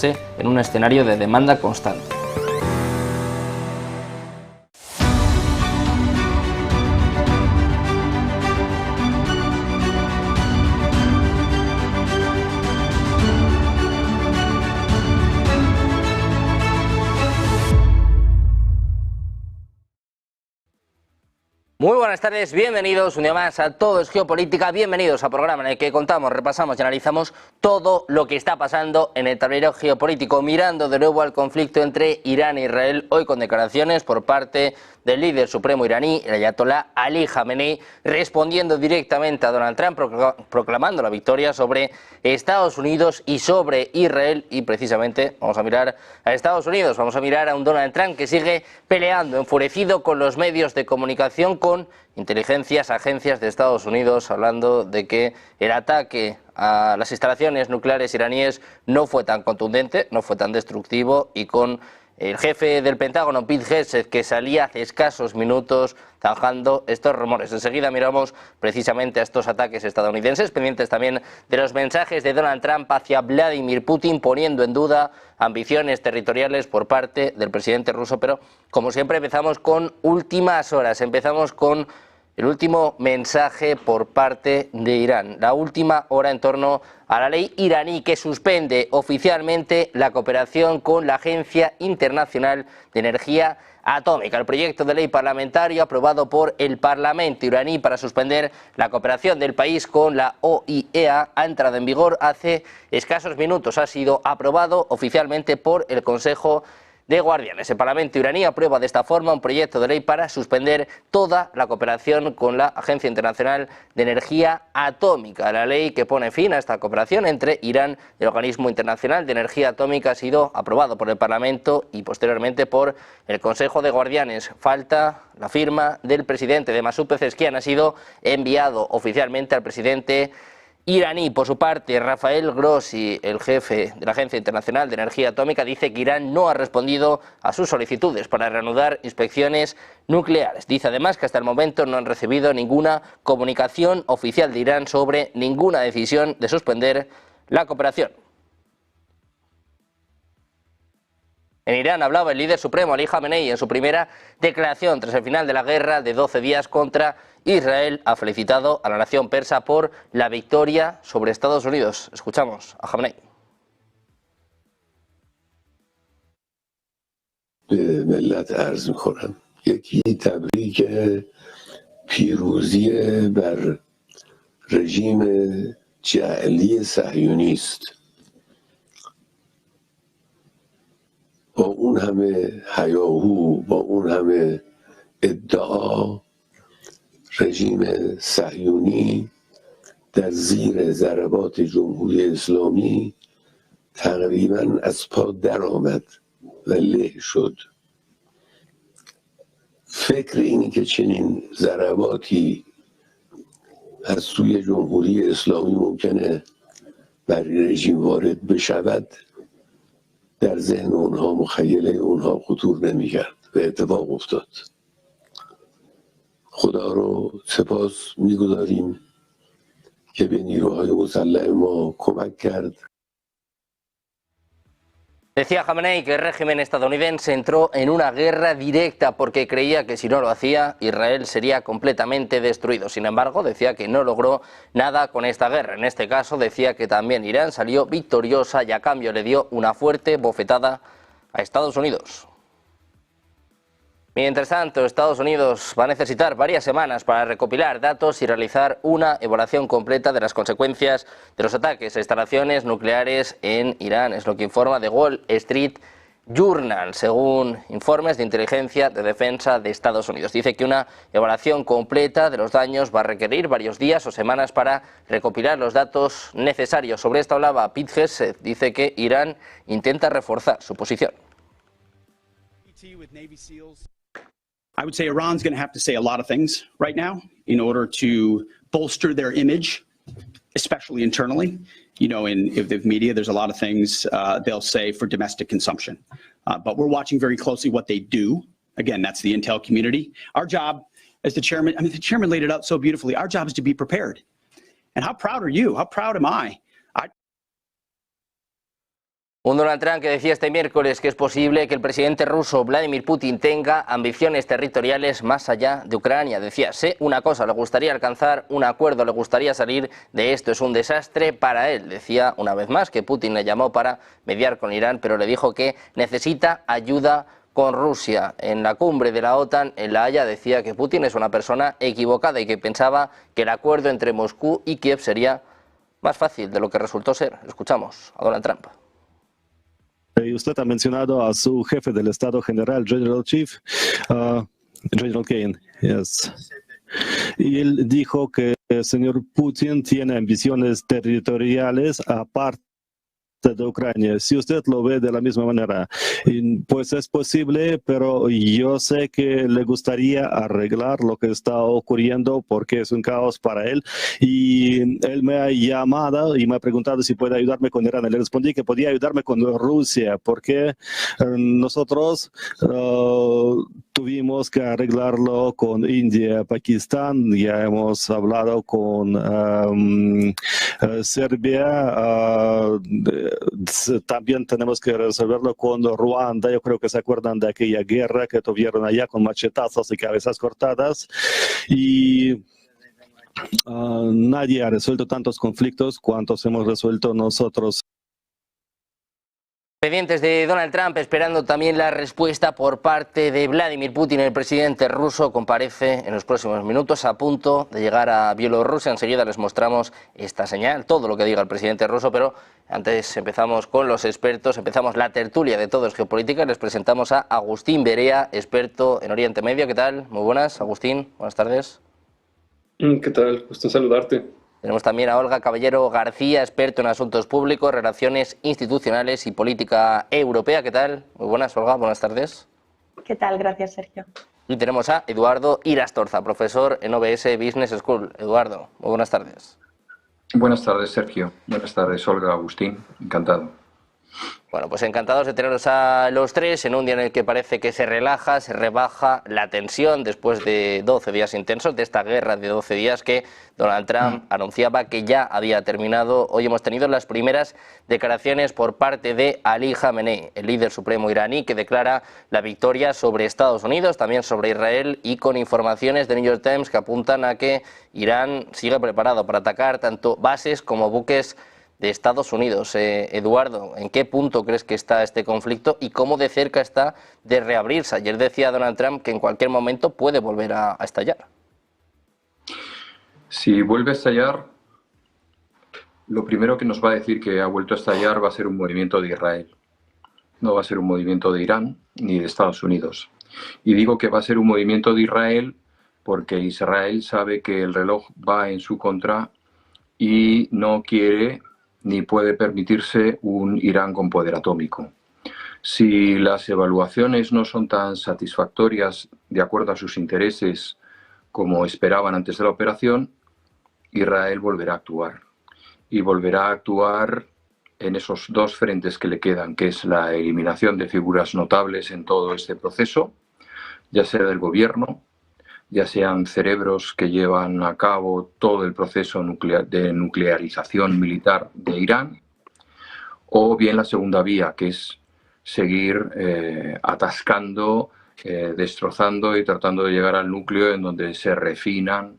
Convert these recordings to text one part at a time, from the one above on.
en un escenario de demanda constante. Muy buenas tardes, bienvenidos un día más a Todo es Geopolítica, bienvenidos al programa en el que contamos, repasamos y analizamos todo lo que está pasando en el tablero geopolítico, mirando de nuevo al conflicto entre Irán e Israel, hoy con declaraciones por parte del líder supremo iraní, el ayatolá Ali Khamenei, respondiendo directamente a Donald Trump, proclamando la victoria sobre Estados Unidos y sobre Israel. Y precisamente vamos a mirar a Estados Unidos, vamos a mirar a un Donald Trump que sigue peleando, enfurecido con los medios de comunicación, con inteligencias, agencias de Estados Unidos, hablando de que el ataque a las instalaciones nucleares iraníes no fue tan contundente, no fue tan destructivo, y con el jefe del Pentágono, Pete Hegseth, que salía hace escasos minutos zanjando estos rumores. Enseguida miramos precisamente a estos ataques estadounidenses, pendientes también de los mensajes de Donald Trump hacia Vladimir Putin, poniendo en duda ambiciones territoriales por parte del presidente ruso. Pero, como siempre, empezamos con últimas horas, empezamos con el último mensaje por parte de Irán, la última hora en torno a la ley iraní que suspende oficialmente la cooperación con la Agencia Internacional de Energía Atómica. El proyecto de ley parlamentario aprobado por el Parlamento iraní para suspender la cooperación del país con la OIEA ha entrado en vigor hace escasos minutos. Ha sido aprobado oficialmente por el Consejo de Guardianes. El Parlamento iraní aprueba de esta forma un proyecto de ley para suspender toda la cooperación con la Agencia Internacional de Energía Atómica. La ley que pone fin a esta cooperación entre Irán y el Organismo Internacional de Energía Atómica ha sido aprobado por el Parlamento y posteriormente por el Consejo de Guardianes. Falta la firma del presidente de Masoud Pezeshkian. Ha sido enviado oficialmente al presidente iraní. Por su parte, Rafael Grossi, el jefe de la Agencia Internacional de Energía Atómica, dice que Irán no ha respondido a sus solicitudes para reanudar inspecciones nucleares. Dice además que hasta el momento no han recibido ninguna comunicación oficial de Irán sobre ninguna decisión de suspender la cooperación. En Irán hablaba el líder supremo Ali Khamenei en su primera declaración tras el final de la guerra de 12 días contra Israel. Ha felicitado a la nación persa por la victoria sobre Estados Unidos. Escuchamos a Khamenei. به ملت عرض می‌کنم یکی تبریک پیروزی بر رژیم جعلی صهیونی است. با اون همه هیاهو، با اون همه ادعا، رژیم صهیونی در زیر ضربات جمهوری اسلامی تقریباً از پا در آمد و له شد. فکر اینی که چنین ضرباتی از سوی جمهوری اسلامی ممکنه بر رژیم وارد بشود در ذهن اونها، مخیله اونها خطور نمی‌کرد و اتفاق افتاد. خدا رو سپاس می‌گذاریم که به نیروهای مسلح ما کمک کرد. Decía Khamenei que el régimen estadounidense entró en una guerra directa porque creía que si no lo hacía, Israel sería completamente destruido. Sin embargo, decía que no logró nada con esta guerra. En este caso, decía que también Irán salió victoriosa y a cambio le dio una fuerte bofetada a Estados Unidos. Mientras tanto, Estados Unidos va a necesitar varias semanas para recopilar datos y realizar una evaluación completa de las consecuencias de los ataques a instalaciones nucleares en Irán. Es lo que informa The Wall Street Journal, según informes de inteligencia de defensa de Estados Unidos. Dice que una evaluación completa de los daños va a requerir varios días o semanas para recopilar los datos necesarios. Sobre esto hablaba Pete Hegseth. Dice que Irán intenta reforzar su posición. I would say Iran's going to have to say a lot of things right now in order to bolster their image, especially internally. You know, in the media, there's a lot of things they'll say for domestic consumption. But we're watching very closely what they do. Again, that's the intel community. Our job as the chairman, I mean, the chairman laid it out so beautifully. Our job is to be prepared. And how proud are you? How proud am I? Un Donald Trump que decía este miércoles que es posible que el presidente ruso Vladimir Putin tenga ambiciones territoriales más allá de Ucrania. Decía, sé una cosa, le gustaría alcanzar un acuerdo, le gustaría salir de esto, es un desastre para él. Decía una vez más que Putin le llamó para mediar con Irán, pero le dijo que necesita ayuda con Rusia. En la cumbre de la OTAN en La Haya decía que Putin es una persona equivocada y que pensaba que el acuerdo entre Moscú y Kiev sería más fácil de lo que resultó ser. Escuchamos a Donald Trump. Y usted ha mencionado a su jefe del Estado General, General Kane. Yes. Y él dijo que el señor Putin tiene ambiciones territoriales aparte de Ucrania. Si usted lo ve de la misma manera, pues es posible, pero yo sé que le gustaría arreglar lo que está ocurriendo porque es un caos para él. Y él me ha llamado y me ha preguntado si puede ayudarme con Irán. Le respondí que podía ayudarme con Rusia porque nosotros tuvimos que arreglarlo con India, Pakistán, ya hemos hablado con Serbia, también tenemos que resolverlo con Ruanda. Yo creo que se acuerdan de aquella guerra que tuvieron allá con machetazos y cabezas cortadas. Y nadie ha resuelto tantos conflictos cuantos hemos resuelto nosotros. Pendientes de Donald Trump, esperando también la respuesta por parte de Vladimir Putin. El presidente ruso comparece en los próximos minutos, a punto de llegar a Bielorrusia. Enseguida les mostramos esta señal, todo lo que diga el presidente ruso, pero antes empezamos con los expertos, empezamos la tertulia de Todo es Geopolítica. Les presentamos a Agustín Berea, experto en Oriente Medio. ¿Qué tal? Muy buenas, Agustín, buenas tardes. ¿Qué tal? Gusto saludarte. Tenemos también a Olga Caballero García, experto en asuntos públicos, relaciones institucionales y política europea. ¿Qué tal? Muy buenas, Olga, buenas tardes. ¿Qué tal? Gracias, Sergio. Y tenemos a Eduardo Irastorza, profesor en OBS Business School. Eduardo, muy buenas tardes. Buenas tardes, Sergio. Buenas tardes, Olga, Agustín. Encantado. Bueno, pues encantados de teneros a los tres en un día en el que parece que se relaja, se rebaja la tensión después de 12 días intensos, de esta guerra de 12 días que Donald Trump anunciaba que ya había terminado. Hoy hemos tenido las primeras declaraciones por parte de Ali Khamenei, el líder supremo iraní, que declara la victoria sobre Estados Unidos, también sobre Israel, y con informaciones de New York Times que apuntan a que Irán sigue preparado para atacar tanto bases como buques de Estados Unidos. Eduardo, ¿en qué punto crees que está este conflicto y cómo de cerca está de reabrirse? Ayer decía Donald Trump que en cualquier momento puede volver a estallar. Si vuelve a estallar, lo primero que nos va a decir que ha vuelto a estallar va a ser un movimiento de Israel. No va a ser un movimiento de Irán ni de Estados Unidos. Y digo que va a ser un movimiento de Israel porque Israel sabe que el reloj va en su contra y no quiere ni puede permitirse un Irán con poder atómico. Si las evaluaciones no son tan satisfactorias de acuerdo a sus intereses como esperaban antes de la operación, Israel volverá a actuar. Y volverá a actuar en esos dos frentes que le quedan, que es la eliminación de figuras notables en todo este proceso, ya sea del gobierno, ya sean cerebros que llevan a cabo todo el proceso de nuclearización militar de Irán, o bien la segunda vía, que es seguir atascando, destrozando y tratando de llegar al núcleo en donde se refinan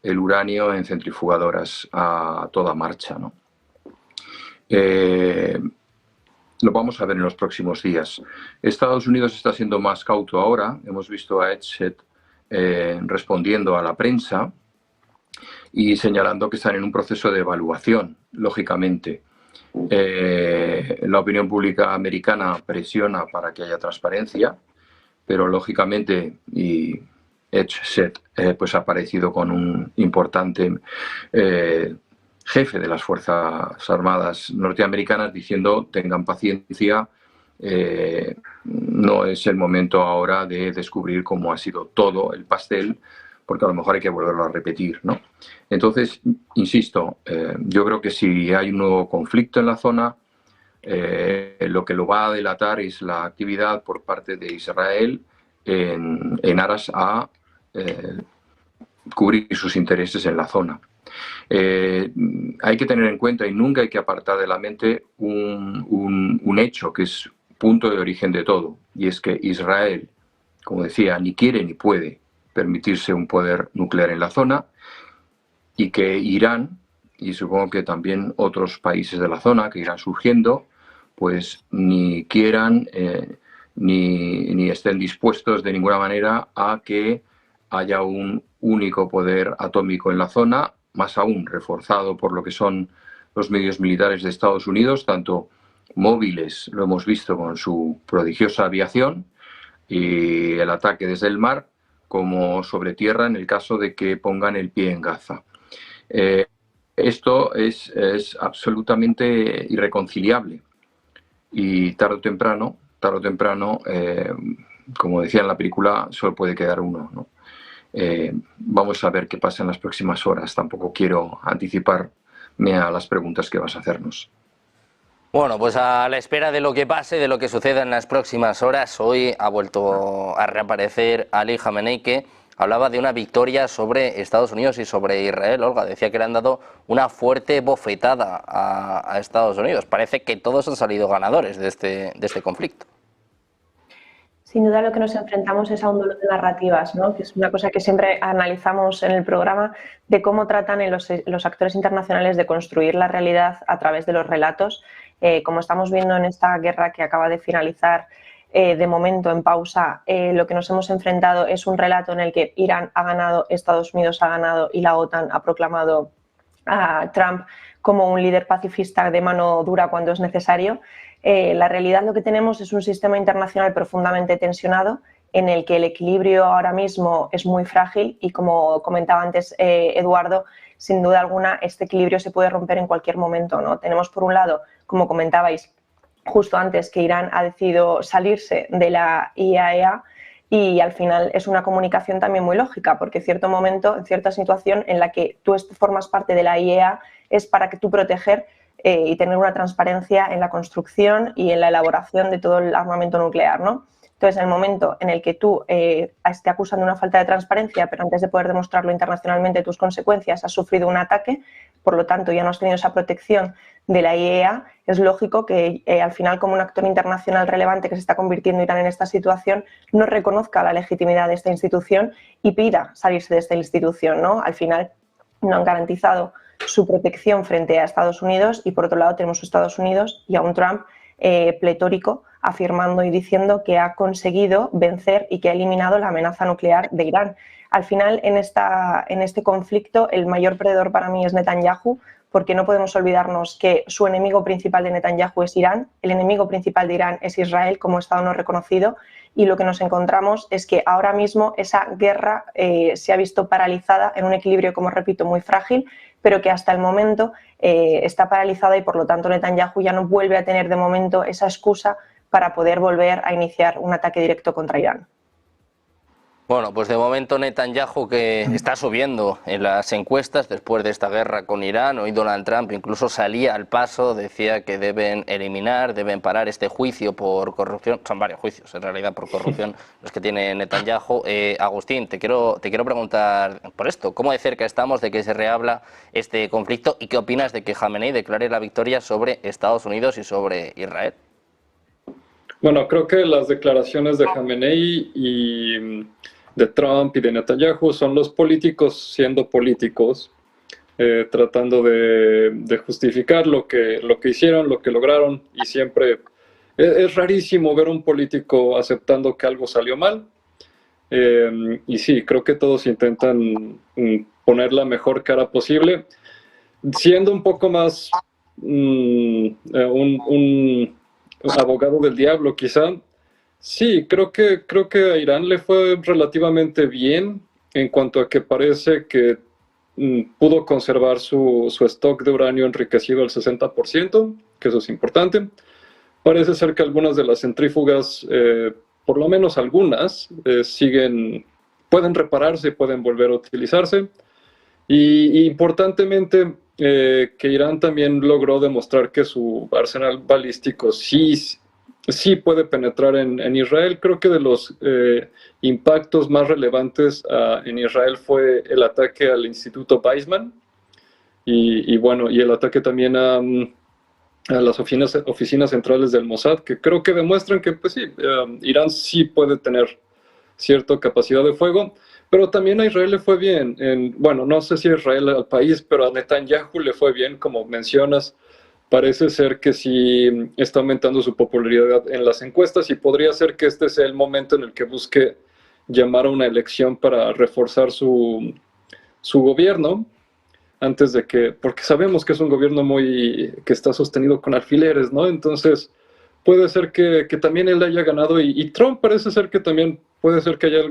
el uranio en centrifugadoras a toda marcha, ¿no? Lo vamos a ver en los próximos días. Estados Unidos está siendo más cauto ahora. Hemos visto a Hegseth respondiendo a la prensa y señalando que están en un proceso de evaluación, lógicamente. La opinión pública americana presiona para que haya transparencia, pero lógicamente, y Hegseth pues ha aparecido con un importante jefe de las Fuerzas Armadas norteamericanas diciendo tengan paciencia, no es el momento ahora de descubrir cómo ha sido todo el pastel, porque a lo mejor hay que volverlo a repetir, ¿no? Entonces, insisto, yo creo que si hay un nuevo conflicto en la zona, lo que lo va a delatar es la actividad por parte de Israel en aras a cubrir sus intereses en la zona. Hay que tener en cuenta y nunca hay que apartar de la mente un hecho que es punto de origen de todo, y es que Israel, como decía, ni quiere ni puede permitirse un poder nuclear en la zona, y que Irán, y supongo que también otros países de la zona que irán surgiendo, pues ni quieran ni estén dispuestos de ninguna manera a que haya un único poder atómico en la zona, más aún reforzado por lo que son los medios militares de Estados Unidos, tanto móviles, lo hemos visto con su prodigiosa aviación y el ataque desde el mar, como sobre tierra en el caso de que pongan el pie en Gaza. Esto es absolutamente irreconciliable y tarde o temprano, como decía en la película, solo puede quedar uno, ¿no? Vamos a ver qué pasa en las próximas horas. Tampoco quiero anticiparme a las preguntas que vas a hacernos. Bueno, pues a la espera de lo que pase, de lo que suceda en las próximas horas, hoy ha vuelto a reaparecer Ali Khamenei, que hablaba de una victoria sobre Estados Unidos y sobre Israel. Olga, decía que le han dado una fuerte bofetada a Estados Unidos. Parece que todos han salido ganadores de este conflicto. Sin duda lo que nos enfrentamos es a un duelo de narrativas, ¿no? Que es una cosa que siempre analizamos en el programa, de cómo tratan los actores internacionales de construir la realidad a través de los relatos. Como estamos viendo en esta guerra que acaba de finalizar, de momento en pausa, lo que nos hemos enfrentado es un relato en el que Irán ha ganado, Estados Unidos ha ganado y la OTAN ha proclamado a Trump como un líder pacifista de mano dura cuando es necesario. La realidad lo que tenemos es un sistema internacional profundamente tensionado en el que el equilibrio ahora mismo es muy frágil y, como comentaba antes Eduardo, sin duda alguna este equilibrio se puede romper en cualquier momento, ¿no? Tenemos por un lado, como comentabais justo antes, que Irán ha decidido salirse de la IAEA y al final es una comunicación también muy lógica, porque en cierto momento, en cierta situación en la que tú formas parte de la IAEA es para que tú proteger y tener una transparencia en la construcción y en la elaboración de todo el armamento nuclear, ¿no? Entonces, en el momento en el que tú te acusan de una falta de transparencia, pero antes de poder demostrarlo internacionalmente tus consecuencias has sufrido un ataque, por lo tanto ya no has tenido esa protección de la IAEA, es lógico que al final, como un actor internacional relevante que se está convirtiendo Irán en esta situación, no reconozca la legitimidad de esta institución y pida salirse de esta institución, ¿no? Al final no han garantizado su protección frente a Estados Unidos y, por otro lado, tenemos a Estados Unidos y a un Trump pletórico afirmando y diciendo que ha conseguido vencer y que ha eliminado la amenaza nuclear de Irán. Al final, en este conflicto, el mayor perdedor para mí es Netanyahu, porque no podemos olvidarnos que su enemigo principal de Netanyahu es Irán, el enemigo principal de Irán es Israel como Estado no reconocido, y lo que nos encontramos es que ahora mismo esa guerra se ha visto paralizada en un equilibrio, como repito, muy frágil, pero que hasta el momento está paralizada y, por lo tanto, Netanyahu ya no vuelve a tener de momento esa excusa para poder volver a iniciar un ataque directo contra Irán. Bueno, pues de momento Netanyahu, que está subiendo en las encuestas después de esta guerra con Irán. Hoy Donald Trump incluso salía al paso, decía que deben parar este juicio por corrupción. Son varios juicios en realidad por corrupción los que tiene Netanyahu. Agustín, te quiero preguntar por esto. ¿Cómo de cerca estamos de que se reabra este conflicto y qué opinas de que Khamenei declare la victoria sobre Estados Unidos y sobre Israel? Bueno, creo que las declaraciones de Khamenei y de Trump y de Netanyahu son los políticos siendo políticos, tratando de justificar lo que hicieron, lo que lograron, y siempre es rarísimo ver un político aceptando que algo salió mal. Y sí, creo que todos intentan poner la mejor cara posible, siendo un poco más un abogado del diablo, quizá. Sí, creo que a Irán le fue relativamente bien en cuanto a que parece que pudo conservar su stock de uranio enriquecido al 60%, que eso es importante. Parece ser que algunas de las centrífugas, por lo menos algunas, pueden repararse, pueden volver a utilizarse. Y importantemente, que Irán también logró demostrar que su arsenal balístico sí sí puede penetrar en Israel. Creo que de los impactos más relevantes en Israel fue el ataque al Instituto Weizmann y bueno, y el ataque también a las oficinas centrales del Mossad, que creo que demuestran que, pues sí, Irán sí puede tener cierta capacidad de fuego, pero también a Israel le fue bien. Bueno, no sé si a Israel al país, pero a Netanyahu le fue bien, como mencionas. Parece ser que sí está aumentando su popularidad en las encuestas y podría ser que este sea el momento en el que busque llamar a una elección para reforzar su gobierno antes de que, porque sabemos que es un gobierno que está sostenido con alfileres, ¿no? Entonces puede ser que también él haya ganado y Trump parece ser que también puede ser que haya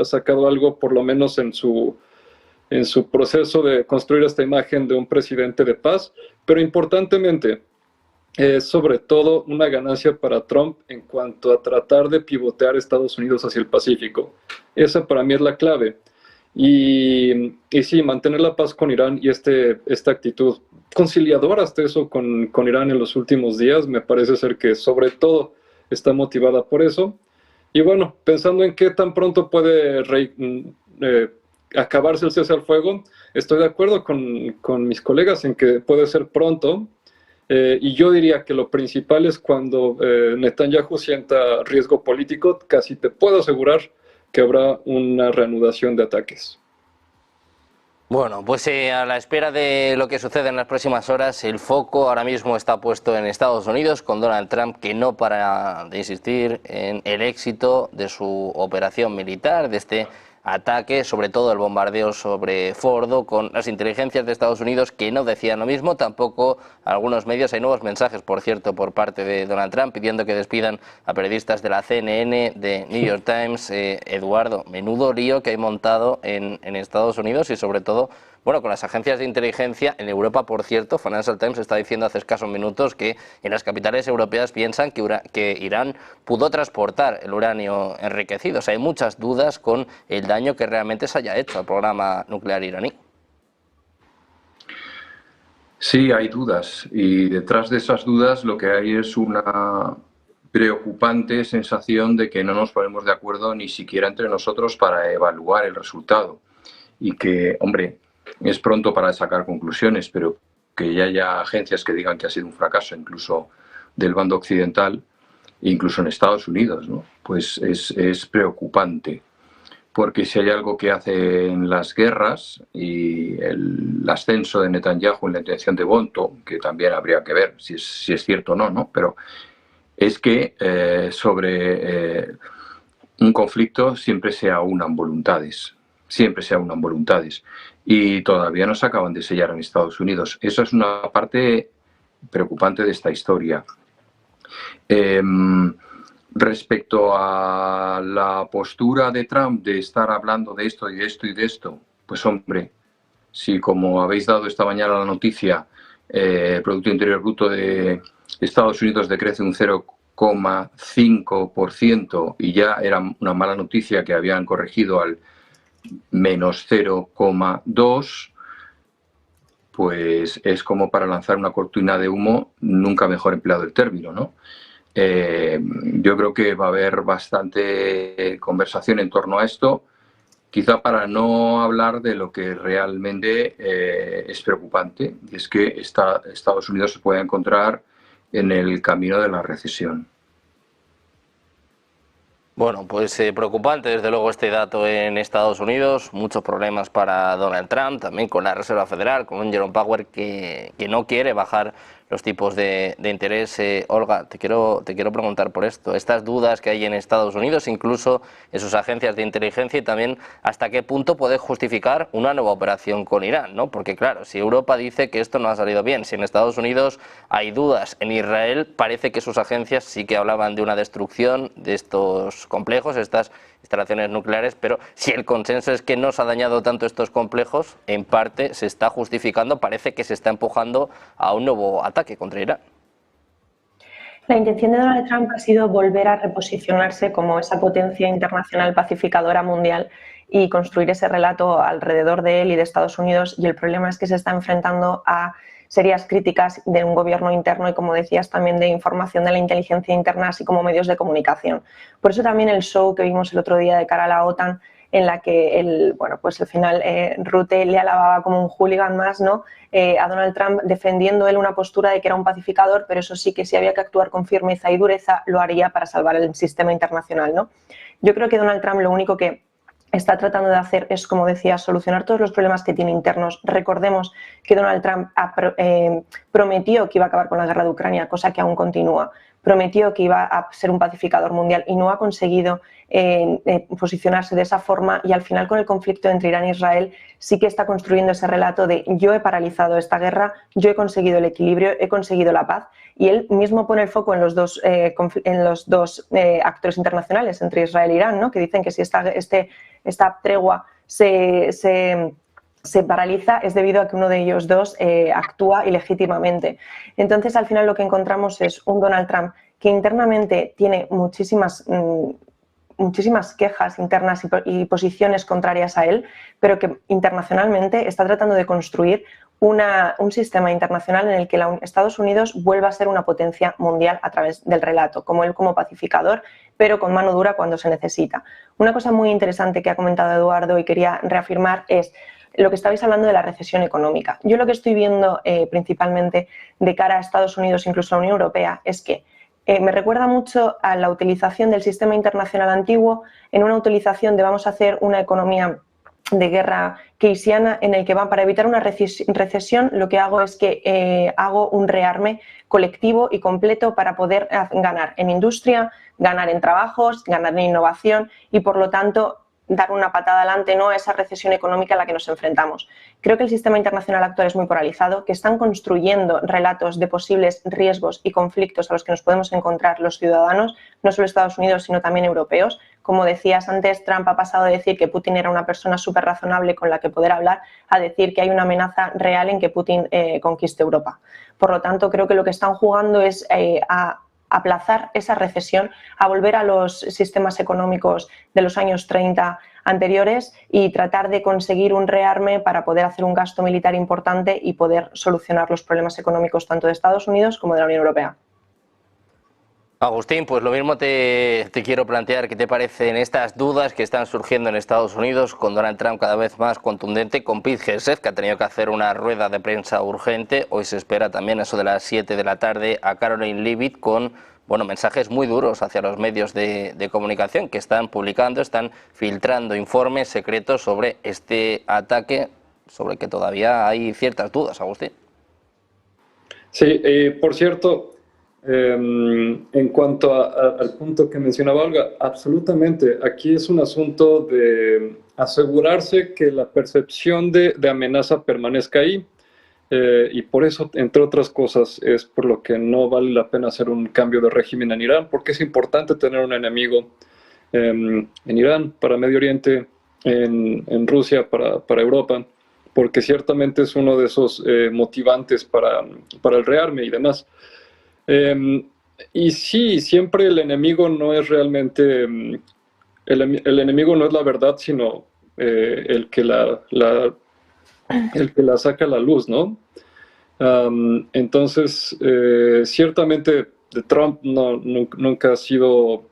sacado algo por lo menos en su proceso de construir esta imagen de un presidente de paz, pero importantemente es sobre todo una ganancia para Trump en cuanto a tratar de pivotear Estados Unidos hacia el Pacífico. Esa para mí es la clave. Y sí, mantener la paz con Irán y esta actitud conciliadora hasta eso con Irán en los últimos días, me parece ser que sobre todo está motivada por eso. Y bueno, pensando en qué tan pronto puede acabarse el cese al fuego, estoy de acuerdo con mis colegas en que puede ser pronto, y yo diría que lo principal es cuando Netanyahu sienta riesgo político, casi te puedo asegurar que habrá una reanudación de ataques. Bueno, pues a la espera de lo que sucede en las próximas horas, el foco ahora mismo está puesto en Estados Unidos, con Donald Trump, que no para de insistir en el éxito de su operación militar, de este ataque, sobre todo el bombardeo sobre Fordo, con las inteligencias de Estados Unidos que no decían lo mismo, tampoco algunos medios. Hay nuevos mensajes, por cierto, por parte de Donald Trump pidiendo que despidan a periodistas de la CNN, de New York Times. Eduardo, menudo lío que hay montado en Estados Unidos y sobre todo, bueno, con las agencias de inteligencia en Europa, por cierto. Financial Times está diciendo hace escasos minutos que en las capitales europeas piensan que Irán pudo transportar el uranio enriquecido. O sea, hay muchas dudas con el daño que realmente se haya hecho al programa nuclear iraní. Sí, hay dudas y detrás de esas dudas lo que hay es una preocupante sensación de que no nos ponemos de acuerdo ni siquiera entre nosotros para evaluar el resultado y que, hombre, es pronto para sacar conclusiones, pero que ya haya agencias que digan que ha sido un fracaso, incluso del bando occidental, incluso en Estados Unidos, ¿no? Pues es preocupante, porque si hay algo que hacen las guerras y el ascenso de Netanyahu en la intención de Bonto, que también habría que ver si es cierto o no, ¿no? Pero es que sobre un conflicto siempre se aunan voluntades. Siempre se aunan voluntades. Y todavía no se acaban de sellar en Estados Unidos. Eso es una parte preocupante de esta historia. Respecto a la postura de Trump de estar hablando de esto y de esto y de esto, pues hombre, si como habéis dado esta mañana la noticia, el Producto Interior Bruto de Estados Unidos decrece un 0,5% y ya era una mala noticia que habían corregido al menos 0,2%, pues es como para lanzar una cortina de humo, nunca mejor empleado el término, ¿no? Yo creo que va a haber bastante conversación en torno a esto, quizá para no hablar de lo que realmente es preocupante, y es que Estados Unidos se puede encontrar en el camino de la recesión. Bueno, pues preocupante desde luego este dato en Estados Unidos, muchos problemas para Donald Trump, también con la Reserva Federal, con un Jerome Powell que no quiere bajar los tipos de interés. Olga, te quiero preguntar por esto, estas dudas que hay en Estados Unidos, incluso en sus agencias de inteligencia, y también hasta qué punto puede justificar una nueva operación con Irán, ¿no? Porque claro, si Europa dice que esto no ha salido bien, si en Estados Unidos hay dudas, en Israel parece que sus agencias sí que hablaban de una destrucción de estos complejos, estas instalaciones nucleares, pero si el consenso es que no se ha dañado tanto estos complejos, en parte se está justificando, parece que se está empujando a un nuevo ataque contra Irán. La intención de Donald Trump ha sido volver a reposicionarse como esa potencia internacional pacificadora mundial y construir ese relato alrededor de él y de Estados Unidos, y el problema es que se está enfrentando a serias críticas de un gobierno interno y, como decías, también de información de la inteligencia interna, así como medios de comunicación. Por eso también el show que vimos el otro día de cara a la OTAN, en la que pues al final Rutte le alababa como un hooligan más, ¿no? A Donald Trump, defendiendo él una postura de que era un pacificador, pero eso sí, que si había que actuar con firmeza y dureza, lo haría para salvar el sistema internacional, ¿no? Yo creo que Donald Trump lo único que está tratando de hacer es, como decía, solucionar todos los problemas que tiene internos. Recordemos que Donald Trump prometió que iba a acabar con la guerra de Ucrania, cosa que aún continúa. Prometió que iba a ser un pacificador mundial y no ha conseguido posicionarse de esa forma, y al final, con el conflicto entre Irán e Israel, sí que está construyendo ese relato de yo he paralizado esta guerra, yo he conseguido el equilibrio, he conseguido la paz, y él mismo pone el foco en los dos actores internacionales entre Israel e Irán, ¿no? Que dicen que si esta tregua se paraliza es debido a que uno de ellos dos actúa ilegítimamente. Entonces, al final lo que encontramos es un Donald Trump que internamente tiene muchísimas quejas internas y posiciones contrarias a él, pero que internacionalmente está tratando de construir un sistema internacional en el que Estados Unidos vuelva a ser una potencia mundial a través del relato, como él como pacificador, pero con mano dura cuando se necesita. Una cosa muy interesante que ha comentado Eduardo y quería reafirmar es lo que estabais hablando de la recesión económica. Yo lo que estoy viendo principalmente de cara a Estados Unidos, incluso a la Unión Europea, es que me recuerda mucho a la utilización del sistema internacional antiguo, en una utilización de vamos a hacer una economía de guerra keynesiana, en el que para evitar una recesión lo que hago es que hago un rearme colectivo y completo para poder ganar en industria, ganar en trabajos, ganar en innovación y, por lo tanto, dar una patada adelante, ¿no?, a esa recesión económica a la que nos enfrentamos. Creo que el sistema internacional actual es muy polarizado, que están construyendo relatos de posibles riesgos y conflictos a los que nos podemos encontrar los ciudadanos, no solo Estados Unidos, sino también europeos. Como decías antes, Trump ha pasado de decir que Putin era una persona súper razonable con la que poder hablar a decir que hay una amenaza real en que Putin conquiste Europa. Por lo tanto, creo que lo que están jugando es a aplazar esa recesión, a volver a los sistemas económicos de los años 30 anteriores y tratar de conseguir un rearme para poder hacer un gasto militar importante y poder solucionar los problemas económicos tanto de Estados Unidos como de la Unión Europea. Agustín, pues lo mismo te quiero plantear. ¿Qué te parecen estas dudas que están surgiendo en Estados Unidos con Donald Trump cada vez más contundente, con Pete Hegseth, que ha tenido que hacer una rueda de prensa urgente? Hoy se espera también, eso de las 7 de la tarde, a Caroline Leavitt con mensajes muy duros hacia los medios de comunicación que están publicando, están filtrando informes secretos sobre este ataque, sobre el que todavía hay ciertas dudas, Agustín. Sí, por cierto, en cuanto al punto que mencionaba Olga, absolutamente, aquí es un asunto de asegurarse que la percepción de amenaza permanezca ahí, y por eso, entre otras cosas, es por lo que no vale la pena hacer un cambio de régimen en Irán, porque es importante tener un enemigo en Irán, para Medio Oriente, en Rusia, para Europa, porque ciertamente es uno de esos motivantes para el rearme y demás. Y sí, siempre el enemigo no es realmente, el enemigo no es la verdad, sino el que la saca a la luz, ¿no? Entonces, ciertamente Trump nunca ha sido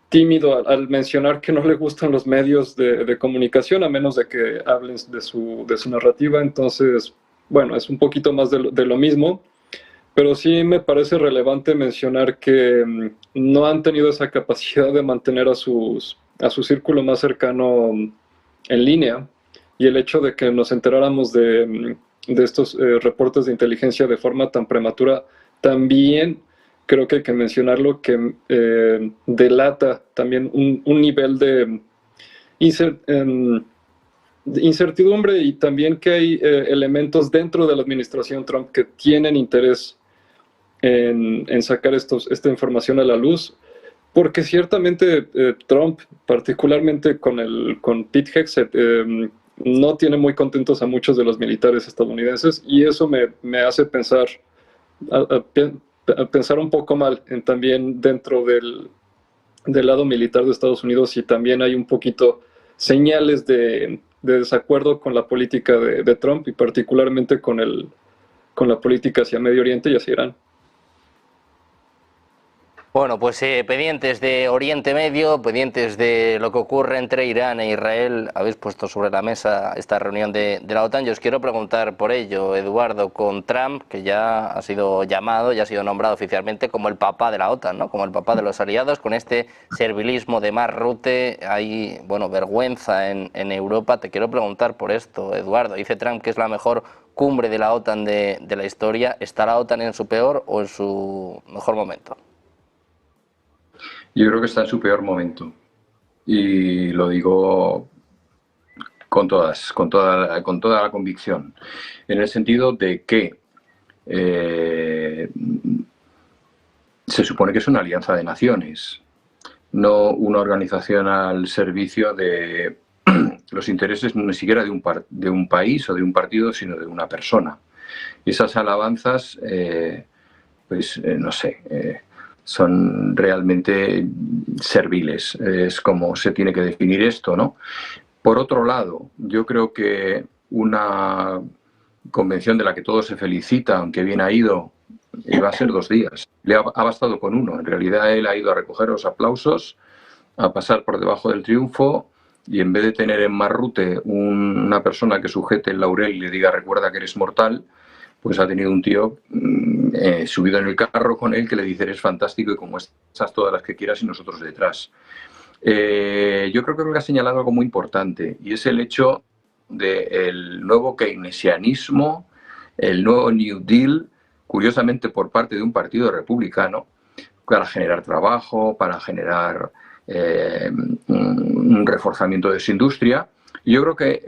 tímido al mencionar que no le gustan los medios de comunicación, a menos de que hablen de su narrativa. Entonces, bueno, es un poquito más de lo mismo. Pero sí me parece relevante mencionar que no han tenido esa capacidad de mantener a su círculo más cercano en línea, y el hecho de que nos enteráramos de estos reportes de inteligencia de forma tan prematura, también creo que hay que mencionarlo, que delata también un nivel de incertidumbre, y también que hay elementos dentro de la administración Trump que tienen interés en sacar esta información a la luz, porque ciertamente Trump, particularmente con Pete Hegseth, no tiene muy contentos a muchos de los militares estadounidenses, y eso me hace pensar un poco mal también dentro del lado militar de Estados Unidos, y también hay un poquito señales de desacuerdo con la política de Trump, y particularmente con el con la política hacia Medio Oriente y hacia Irán. Bueno, pues pendientes de Oriente Medio, pendientes de lo que ocurre entre Irán e Israel, habéis puesto sobre la mesa esta reunión de la OTAN. Yo os quiero preguntar por ello, Eduardo, con Trump, que ya ha sido llamado, ya ha sido nombrado oficialmente como el papá de la OTAN, ¿no? Como el papá de los aliados, con este servilismo de Mark Rutte, hay, bueno, vergüenza en Europa. Te quiero preguntar por esto, Eduardo. Dice Trump que es la mejor cumbre de la OTAN de la historia. ¿Está la OTAN en su peor o en su mejor momento? Yo creo que está en su peor momento y lo digo con toda la convicción, en el sentido de que se supone que es una alianza de naciones, no una organización al servicio de los intereses ni siquiera de un país o de un partido, sino de una persona. Y esas alabanzas, no sé, son realmente serviles, es como se tiene que definir esto, ¿no? Por otro lado, yo creo que una convención de la que todos se felicitan, aunque bien ha ido, va a ser 2 días. Le ha bastado con uno. En realidad él ha ido a recoger los aplausos, a pasar por debajo del triunfo, y en vez de tener en Mark Rutte una persona que sujete el laurel y le diga recuerda que eres mortal, pues ha tenido un tío subido en el carro con él que le dice eres fantástico y como estás todas las que quieras y nosotros detrás. Yo creo que ha señalado algo muy importante y es el hecho del nuevo keynesianismo, el nuevo New Deal, curiosamente por parte de un partido republicano, para generar trabajo, para generar un reforzamiento de su industria. Y yo creo que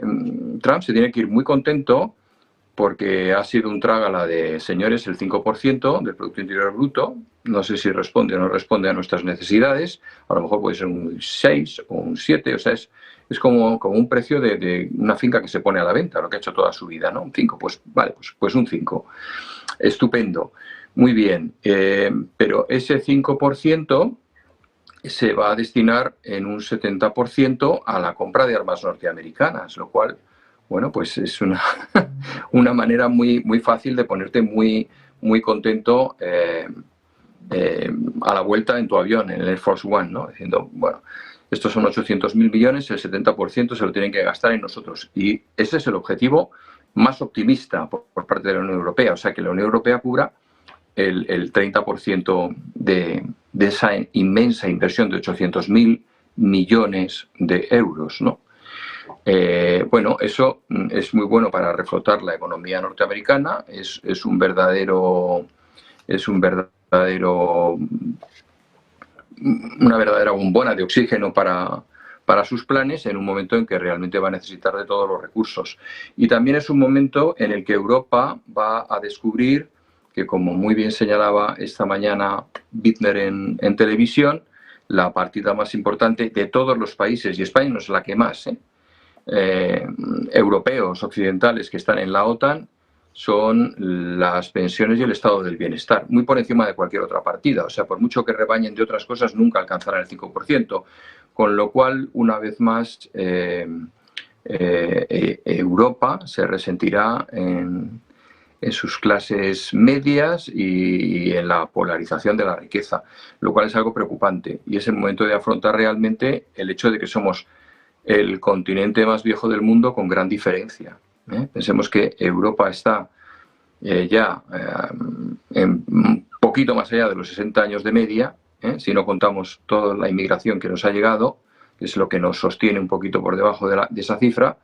Trump se tiene que ir muy contento porque ha sido un trágala de, señores, el 5% del Producto Interior Bruto. No sé si responde o no responde a nuestras necesidades. A lo mejor puede ser un 6 o un 7. O sea, es como un precio de una finca que se pone a la venta, lo que ha hecho toda su vida, ¿no? Un 5, pues vale, pues un 5. Estupendo. Muy bien. Pero ese 5% se va a destinar en un 70% a la compra de armas norteamericanas, lo cual, bueno, pues es una manera muy, muy fácil de ponerte muy, muy contento a la vuelta en tu avión, en el Air Force One, ¿no? Diciendo, bueno, estos son 800.000 millones, el 70% se lo tienen que gastar en nosotros. Y ese es el objetivo más optimista por parte de la Unión Europea, o sea, que la Unión Europea cubra el 30% de esa inmensa inversión de 800.000 millones de euros, ¿no? Bueno, eso es muy bueno para reflotar la economía norteamericana, es una verdadera bombona de oxígeno para sus planes en un momento en que realmente va a necesitar de todos los recursos. Y también es un momento en el que Europa va a descubrir que, como muy bien señalaba esta mañana Bittner en televisión, la partida más importante de todos los países, y España no es la que más, europeos, occidentales que están en la OTAN, son las pensiones y el estado del bienestar, muy por encima de cualquier otra partida. O sea, por mucho que rebañen de otras cosas, nunca alcanzarán el 5%. Con lo cual, una vez más, Europa se resentirá en sus clases medias y en la polarización de la riqueza, lo cual es algo preocupante. Y es el momento de afrontar realmente el hecho de que somos el continente más viejo del mundo con gran diferencia. Pensemos que Europa está ya un poquito más allá de los 60 años de media, si no contamos toda la inmigración que nos ha llegado, que es lo que nos sostiene un poquito por debajo de esa cifra,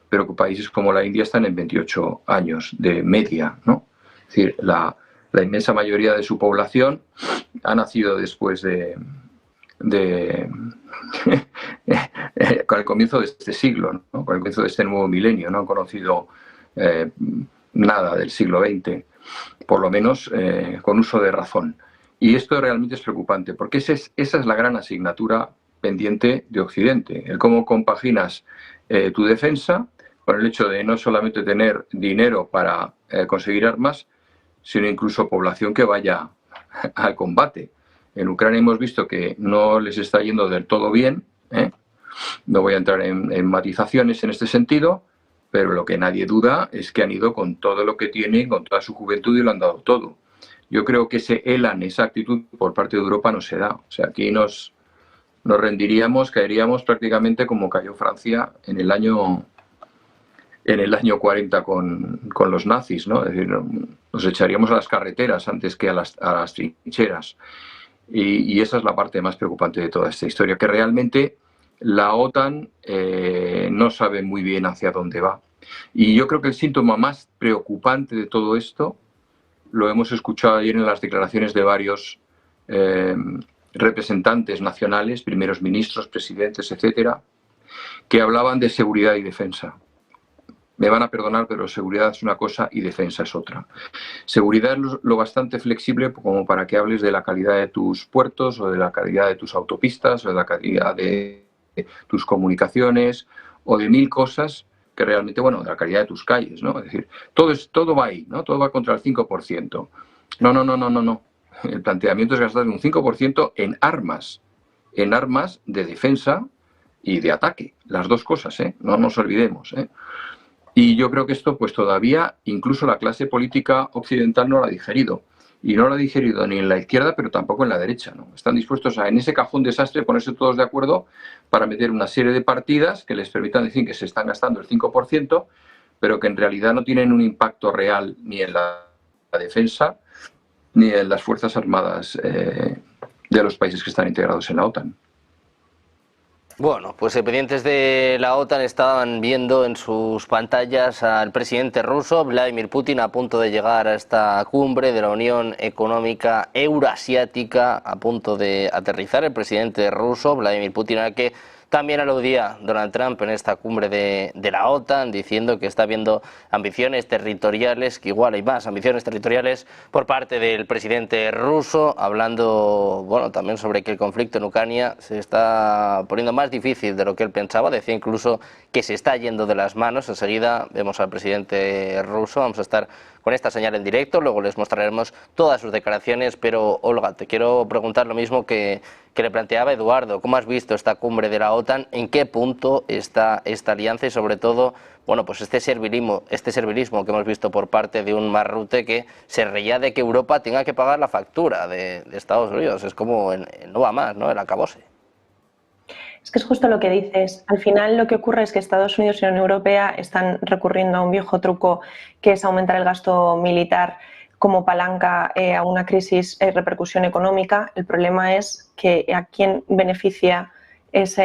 pero que países como la India están en 28 años de media, ¿no? Es decir, la inmensa mayoría de su población ha nacido después con el comienzo de este siglo, ¿no? Con el comienzo de este nuevo milenio, no han conocido nada del siglo XX, por lo menos con uso de razón. Y esto realmente es preocupante, porque esa es la gran asignatura pendiente de Occidente, el cómo compaginas tu defensa con el hecho de no solamente tener dinero para conseguir armas, sino incluso población que vaya al combate. En Ucrania hemos visto que no les está yendo del todo bien, no voy a entrar en matizaciones en este sentido, pero lo que nadie duda es que han ido con todo lo que tienen, con toda su juventud y lo han dado todo. Yo creo que ese elan, esa actitud por parte de Europa no se da. O sea, aquí nos rendiríamos, caeríamos prácticamente como cayó Francia en el año 40 con los nazis, ¿no? Es decir, nos echaríamos a las carreteras antes que a las trincheras. Y esa es la parte más preocupante de toda esta historia, que realmente la OTAN no sabe muy bien hacia dónde va. Y yo creo que el síntoma más preocupante de todo esto lo hemos escuchado ayer en las declaraciones de varios representantes nacionales, primeros ministros, presidentes, etcétera, que hablaban de seguridad y defensa. Me van a perdonar, pero seguridad es una cosa y defensa es otra. Seguridad es lo bastante flexible como para que hables de la calidad de tus puertos o de la calidad de tus autopistas o de la calidad de tus comunicaciones o de mil cosas que realmente, bueno, de la calidad de tus calles, ¿no? Es decir, todo va ahí, ¿no? Todo va contra el 5%. No. El planteamiento es gastar un 5% en armas de defensa y de ataque. Las dos cosas, ¿eh? No nos olvidemos, ¿eh? Y yo creo que esto, pues todavía, incluso la clase política occidental no lo ha digerido. Y no lo ha digerido ni en la izquierda, pero tampoco en la derecha, ¿no? Están dispuestos a, en ese cajón desastre, ponerse todos de acuerdo para meter una serie de partidas que les permitan decir que se están gastando el 5%, pero que en realidad no tienen un impacto real ni en la defensa ni en las Fuerzas Armadas de los países que están integrados en la OTAN. Bueno, pues pendientes de la OTAN estaban viendo en sus pantallas al presidente ruso, Vladimir Putin, a punto de llegar a esta cumbre de la Unión Económica Euroasiática, a punto de aterrizar el presidente ruso, Vladimir Putin, al que también aludía Donald Trump en esta cumbre de la OTAN, diciendo que está habiendo ambiciones territoriales, que igual hay más ambiciones territoriales por parte del presidente ruso, hablando, bueno, también sobre que el conflicto en Ucrania se está poniendo más difícil de lo que él pensaba, decía incluso que se está yendo de las manos. Enseguida vemos al presidente ruso, vamos a estar con esta señal en directo, luego les mostraremos todas sus declaraciones, pero Olga, te quiero preguntar lo mismo que le planteaba Eduardo. ¿Cómo has visto esta cumbre de la OTAN? ¿En qué punto está esta alianza? Y sobre todo, bueno, pues este servilismo que hemos visto por parte de un Marrute que se reía de que Europa tenga que pagar la factura de Estados Unidos. Es como no va más, ¿no? El acabose. Es que es justo lo que dices. Al final lo que ocurre es que Estados Unidos y la Unión Europea están recurriendo a un viejo truco que es aumentar el gasto militar como palanca a una crisis repercusión económica. El problema es que a quién beneficia esa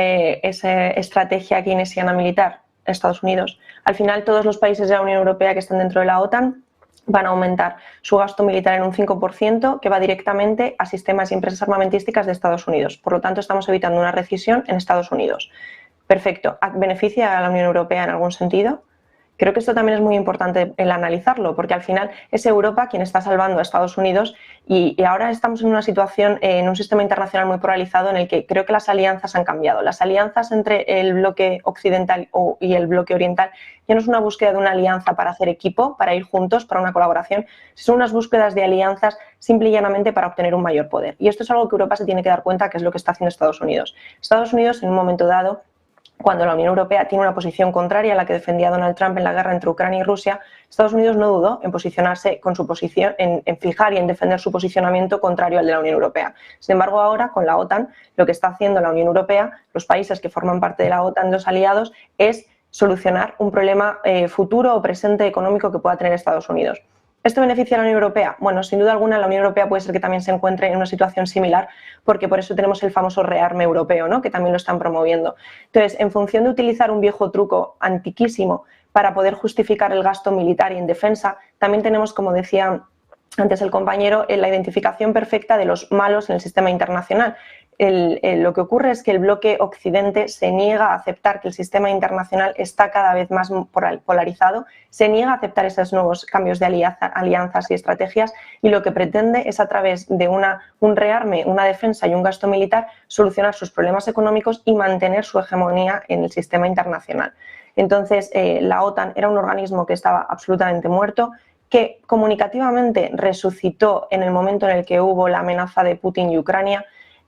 estrategia keynesiana militar, Estados Unidos. Al final todos los países de la Unión Europea que están dentro de la OTAN van a aumentar su gasto militar en un 5% que va directamente a sistemas y empresas armamentísticas de Estados Unidos. Por lo tanto, estamos evitando una recesión en Estados Unidos. Perfecto. ¿Beneficia a la Unión Europea en algún sentido? Creo que esto también es muy importante el analizarlo, porque al final es Europa quien está salvando a Estados Unidos y ahora estamos en una situación, en un sistema internacional muy polarizado en el que creo que las alianzas han cambiado. Las alianzas entre el bloque occidental y el bloque oriental ya no es una búsqueda de una alianza para hacer equipo, para ir juntos, para una colaboración, son unas búsquedas de alianzas simple y llanamente para obtener un mayor poder. Y esto es algo que Europa se tiene que dar cuenta que es lo que está haciendo Estados Unidos. Estados Unidos, en un momento dado, cuando la Unión Europea tiene una posición contraria a la que defendía Donald Trump en la guerra entre Ucrania y Rusia, Estados Unidos no dudó en posicionarse con su posición, en fijar y en defender su posicionamiento contrario al de la Unión Europea. Sin embargo, ahora con la OTAN, lo que está haciendo la Unión Europea, los países que forman parte de la OTAN, los aliados, es solucionar un problema futuro o presente económico que pueda tener Estados Unidos. ¿Esto beneficia a la Unión Europea? Bueno, sin duda alguna la Unión Europea puede ser que también se encuentre en una situación similar, porque por eso tenemos el famoso rearme europeo, ¿no? Que también lo están promoviendo. Entonces, en función de utilizar un viejo truco antiquísimo para poder justificar el gasto militar y en defensa, también tenemos, como decía antes el compañero, la identificación perfecta de los malos en el sistema internacional. Lo que ocurre es que el bloque occidente se niega a aceptar que el sistema internacional está cada vez más polarizado, se niega a aceptar esos nuevos cambios de alianzas y estrategias y lo que pretende es a través de un rearme, una defensa y un gasto militar solucionar sus problemas económicos y mantener su hegemonía en el sistema internacional. Entonces, la OTAN era un organismo que estaba absolutamente muerto, que comunicativamente resucitó en el momento en el que hubo la amenaza de Putin y Ucrania.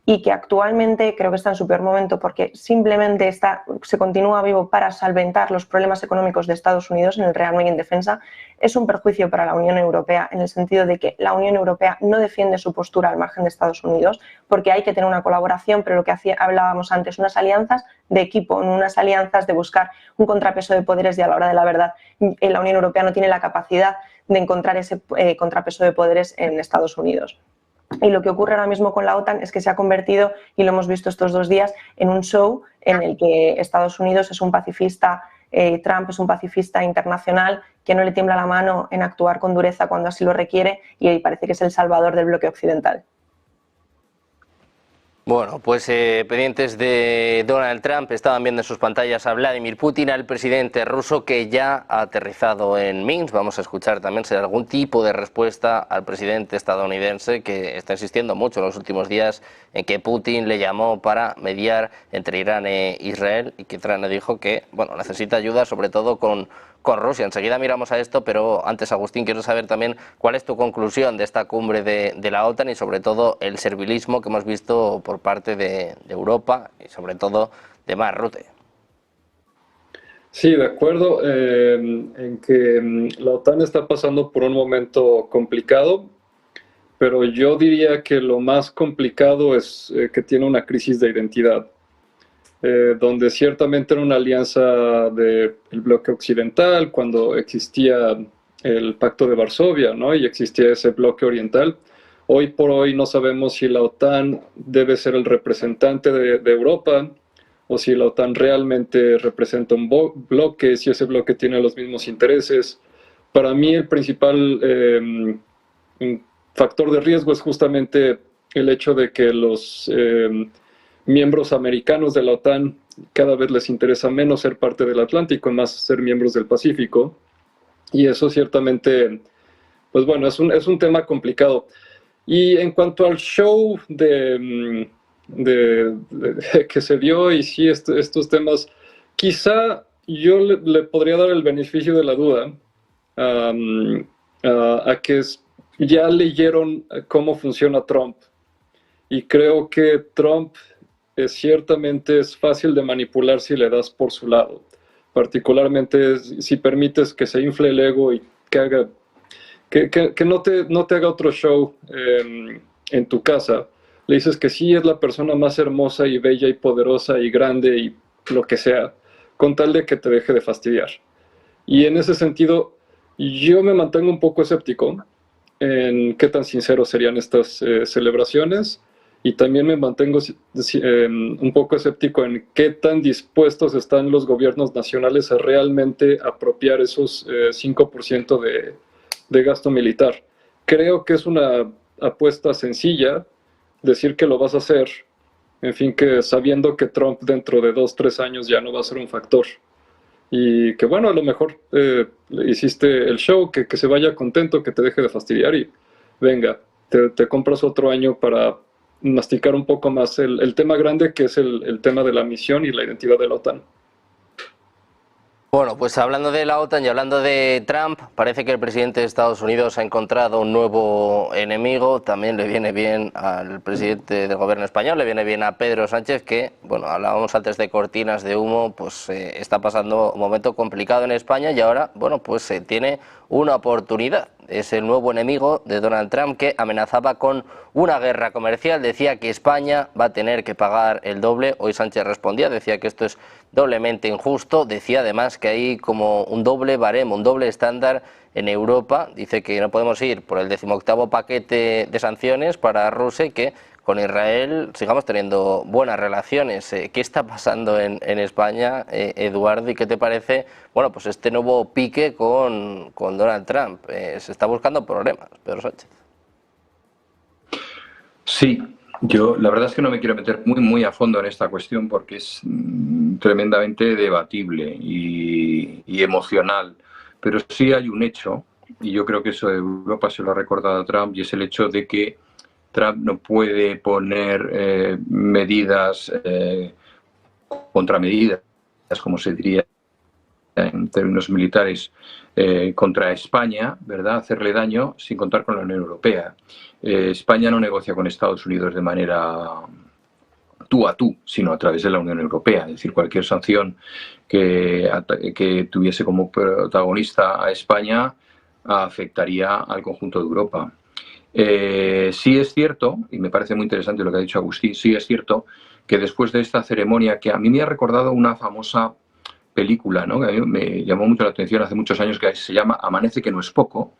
y que actualmente creo que está en su peor momento porque simplemente se continúa vivo para solventar los problemas económicos de Estados Unidos en el rearme y en defensa, es un perjuicio para la Unión Europea en el sentido de que la Unión Europea no defiende su postura al margen de Estados Unidos porque hay que tener una colaboración, pero lo que hablábamos antes, unas alianzas de equipo, no unas alianzas de buscar un contrapeso de poderes y a la hora de la verdad la Unión Europea no tiene la capacidad de encontrar ese contrapeso de poderes en Estados Unidos. Y lo que ocurre ahora mismo con la OTAN es que se ha convertido, y lo hemos visto estos 2 días, en un show en el que Estados Unidos es un pacifista, Trump es un pacifista internacional que no le tiembla la mano en actuar con dureza cuando así lo requiere y parece que es el salvador del bloque occidental. Bueno, pues pendientes de Donald Trump, estaban viendo en sus pantallas a Vladimir Putin, al presidente ruso que ya ha aterrizado en Minsk. Vamos a escuchar también si hay algún tipo de respuesta al presidente estadounidense que está insistiendo mucho en los últimos días en que Putin le llamó para mediar entre Irán e Israel y que Trump le dijo que bueno, necesita ayuda sobre todo con Rusia. Enseguida miramos a esto, pero antes, Agustín, quiero saber también cuál es tu conclusión de esta cumbre de la OTAN y sobre todo el servilismo que hemos visto por parte de Europa y sobre todo de Mark Rutte. Sí, de acuerdo en que la OTAN está pasando por un momento complicado, pero yo diría que lo más complicado es que tiene una crisis de identidad. Donde ciertamente era una alianza del bloque occidental cuando existía el Pacto de Varsovia, ¿no? Y existía ese bloque oriental. Hoy por hoy no sabemos si la OTAN debe ser el representante de Europa o si la OTAN realmente representa un bloque, si ese bloque tiene los mismos intereses. Para mí el principal factor de riesgo es justamente el hecho de que los miembros americanos de la OTAN cada vez les interesa menos ser parte del Atlántico, más ser miembros del Pacífico. Y eso ciertamente, pues bueno, es un tema complicado. Y en cuanto al show que se dio, y sí, estos temas, quizá yo le podría dar el beneficio de la duda a que ya leyeron cómo funciona Trump. Y creo que Trump ciertamente es fácil de manipular si le das por su lado, particularmente si permites que se infle el ego y que no te haga otro show en tu casa. Le dices que sí es la persona más hermosa y bella y poderosa y grande y lo que sea, con tal de que te deje de fastidiar. Y en ese sentido, yo me mantengo un poco escéptico en qué tan sinceros serían estas celebraciones. Y también me mantengo un poco escéptico en qué tan dispuestos están los gobiernos nacionales a realmente apropiar esos 5% de gasto militar. Creo que es una apuesta sencilla decir que lo vas a hacer, en fin, que sabiendo que Trump dentro de 2-3 años ya no va a ser un factor. Y que bueno, a lo mejor hiciste el show, que se vaya contento, que te deje de fastidiar y venga, te compras otro año para masticar un poco más el tema grande que es el tema de la misión y la identidad de la OTAN. Bueno, pues hablando de la OTAN y hablando de Trump, parece que el presidente de Estados Unidos ha encontrado un nuevo enemigo. También le viene bien al presidente del gobierno español, le viene bien a Pedro Sánchez, que, bueno, hablábamos antes de cortinas de humo, pues está pasando un momento complicado en España y ahora, bueno, pues tiene una oportunidad. Es el nuevo enemigo de Donald Trump que amenazaba con una guerra comercial, decía que España va a tener que pagar el doble. Hoy Sánchez respondía, decía que esto es doblemente injusto, decía además que hay como un doble baremo, un doble estándar en Europa, dice que no podemos ir por el 18º paquete de sanciones para Rusia y que con Israel sigamos teniendo buenas relaciones. ¿Qué está pasando en España, Eduardo? ¿Y qué te parece, bueno, pues este nuevo pique con Donald Trump? Se está buscando problemas, Pedro Sánchez. Sí, yo la verdad es que no me quiero meter muy a fondo en esta cuestión porque es tremendamente debatible y emocional, pero sí hay un hecho, y yo creo que eso Europa se lo ha recordado a Trump, y es el hecho de que Trump no puede poner medidas, contramedidas, como se diría en términos militares, contra España, ¿verdad? Hacerle daño sin contar con la Unión Europea. España no negocia con Estados Unidos de manera tú a tú, sino a través de la Unión Europea. Es decir, cualquier sanción que tuviese como protagonista a España afectaría al conjunto de Europa. Sí es cierto, y me parece muy interesante lo que ha dicho Agustín, sí es cierto que después de esta ceremonia, que a mí me ha recordado una famosa película, ¿no?, que a mí me llamó mucho la atención hace muchos años, que se llama Amanece que no es poco,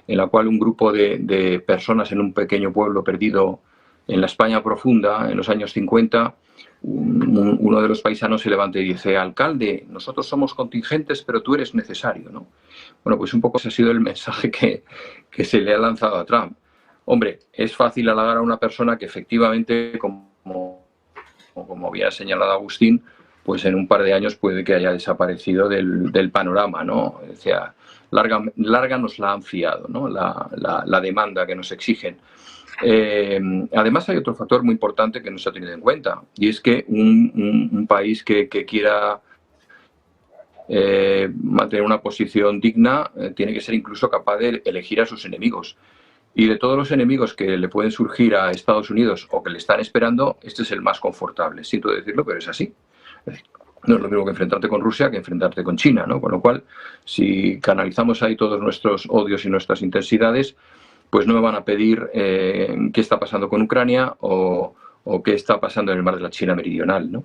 en la cual un grupo de personas en un pequeño pueblo perdido en la España profunda, en los años 50, uno de los paisanos se levanta y dice: alcalde, nosotros somos contingentes, pero tú eres necesario, ¿no? Bueno, pues un poco ese ha sido el mensaje que se le ha lanzado a Trump. Hombre, es fácil halagar a una persona que efectivamente, como bien ha señalado Agustín, pues en un par de años puede que haya desaparecido del panorama, ¿no? O sea, larga nos la han fiado, ¿no?, la demanda que nos exigen. Además hay otro factor muy importante que no se ha tenido en cuenta, y es que un país que quiera mantener una posición digna tiene que ser incluso capaz de elegir a sus enemigos. Y de todos los enemigos que le pueden surgir a Estados Unidos o que le están esperando, este es el más confortable. Siento decirlo, pero es así. No es lo mismo que enfrentarte con Rusia que enfrentarte con China, ¿no? Con lo cual, si canalizamos ahí todos nuestros odios y nuestras intensidades, pues no me van a pedir qué está pasando con Ucrania o qué está pasando en el mar de la China Meridional, ¿no?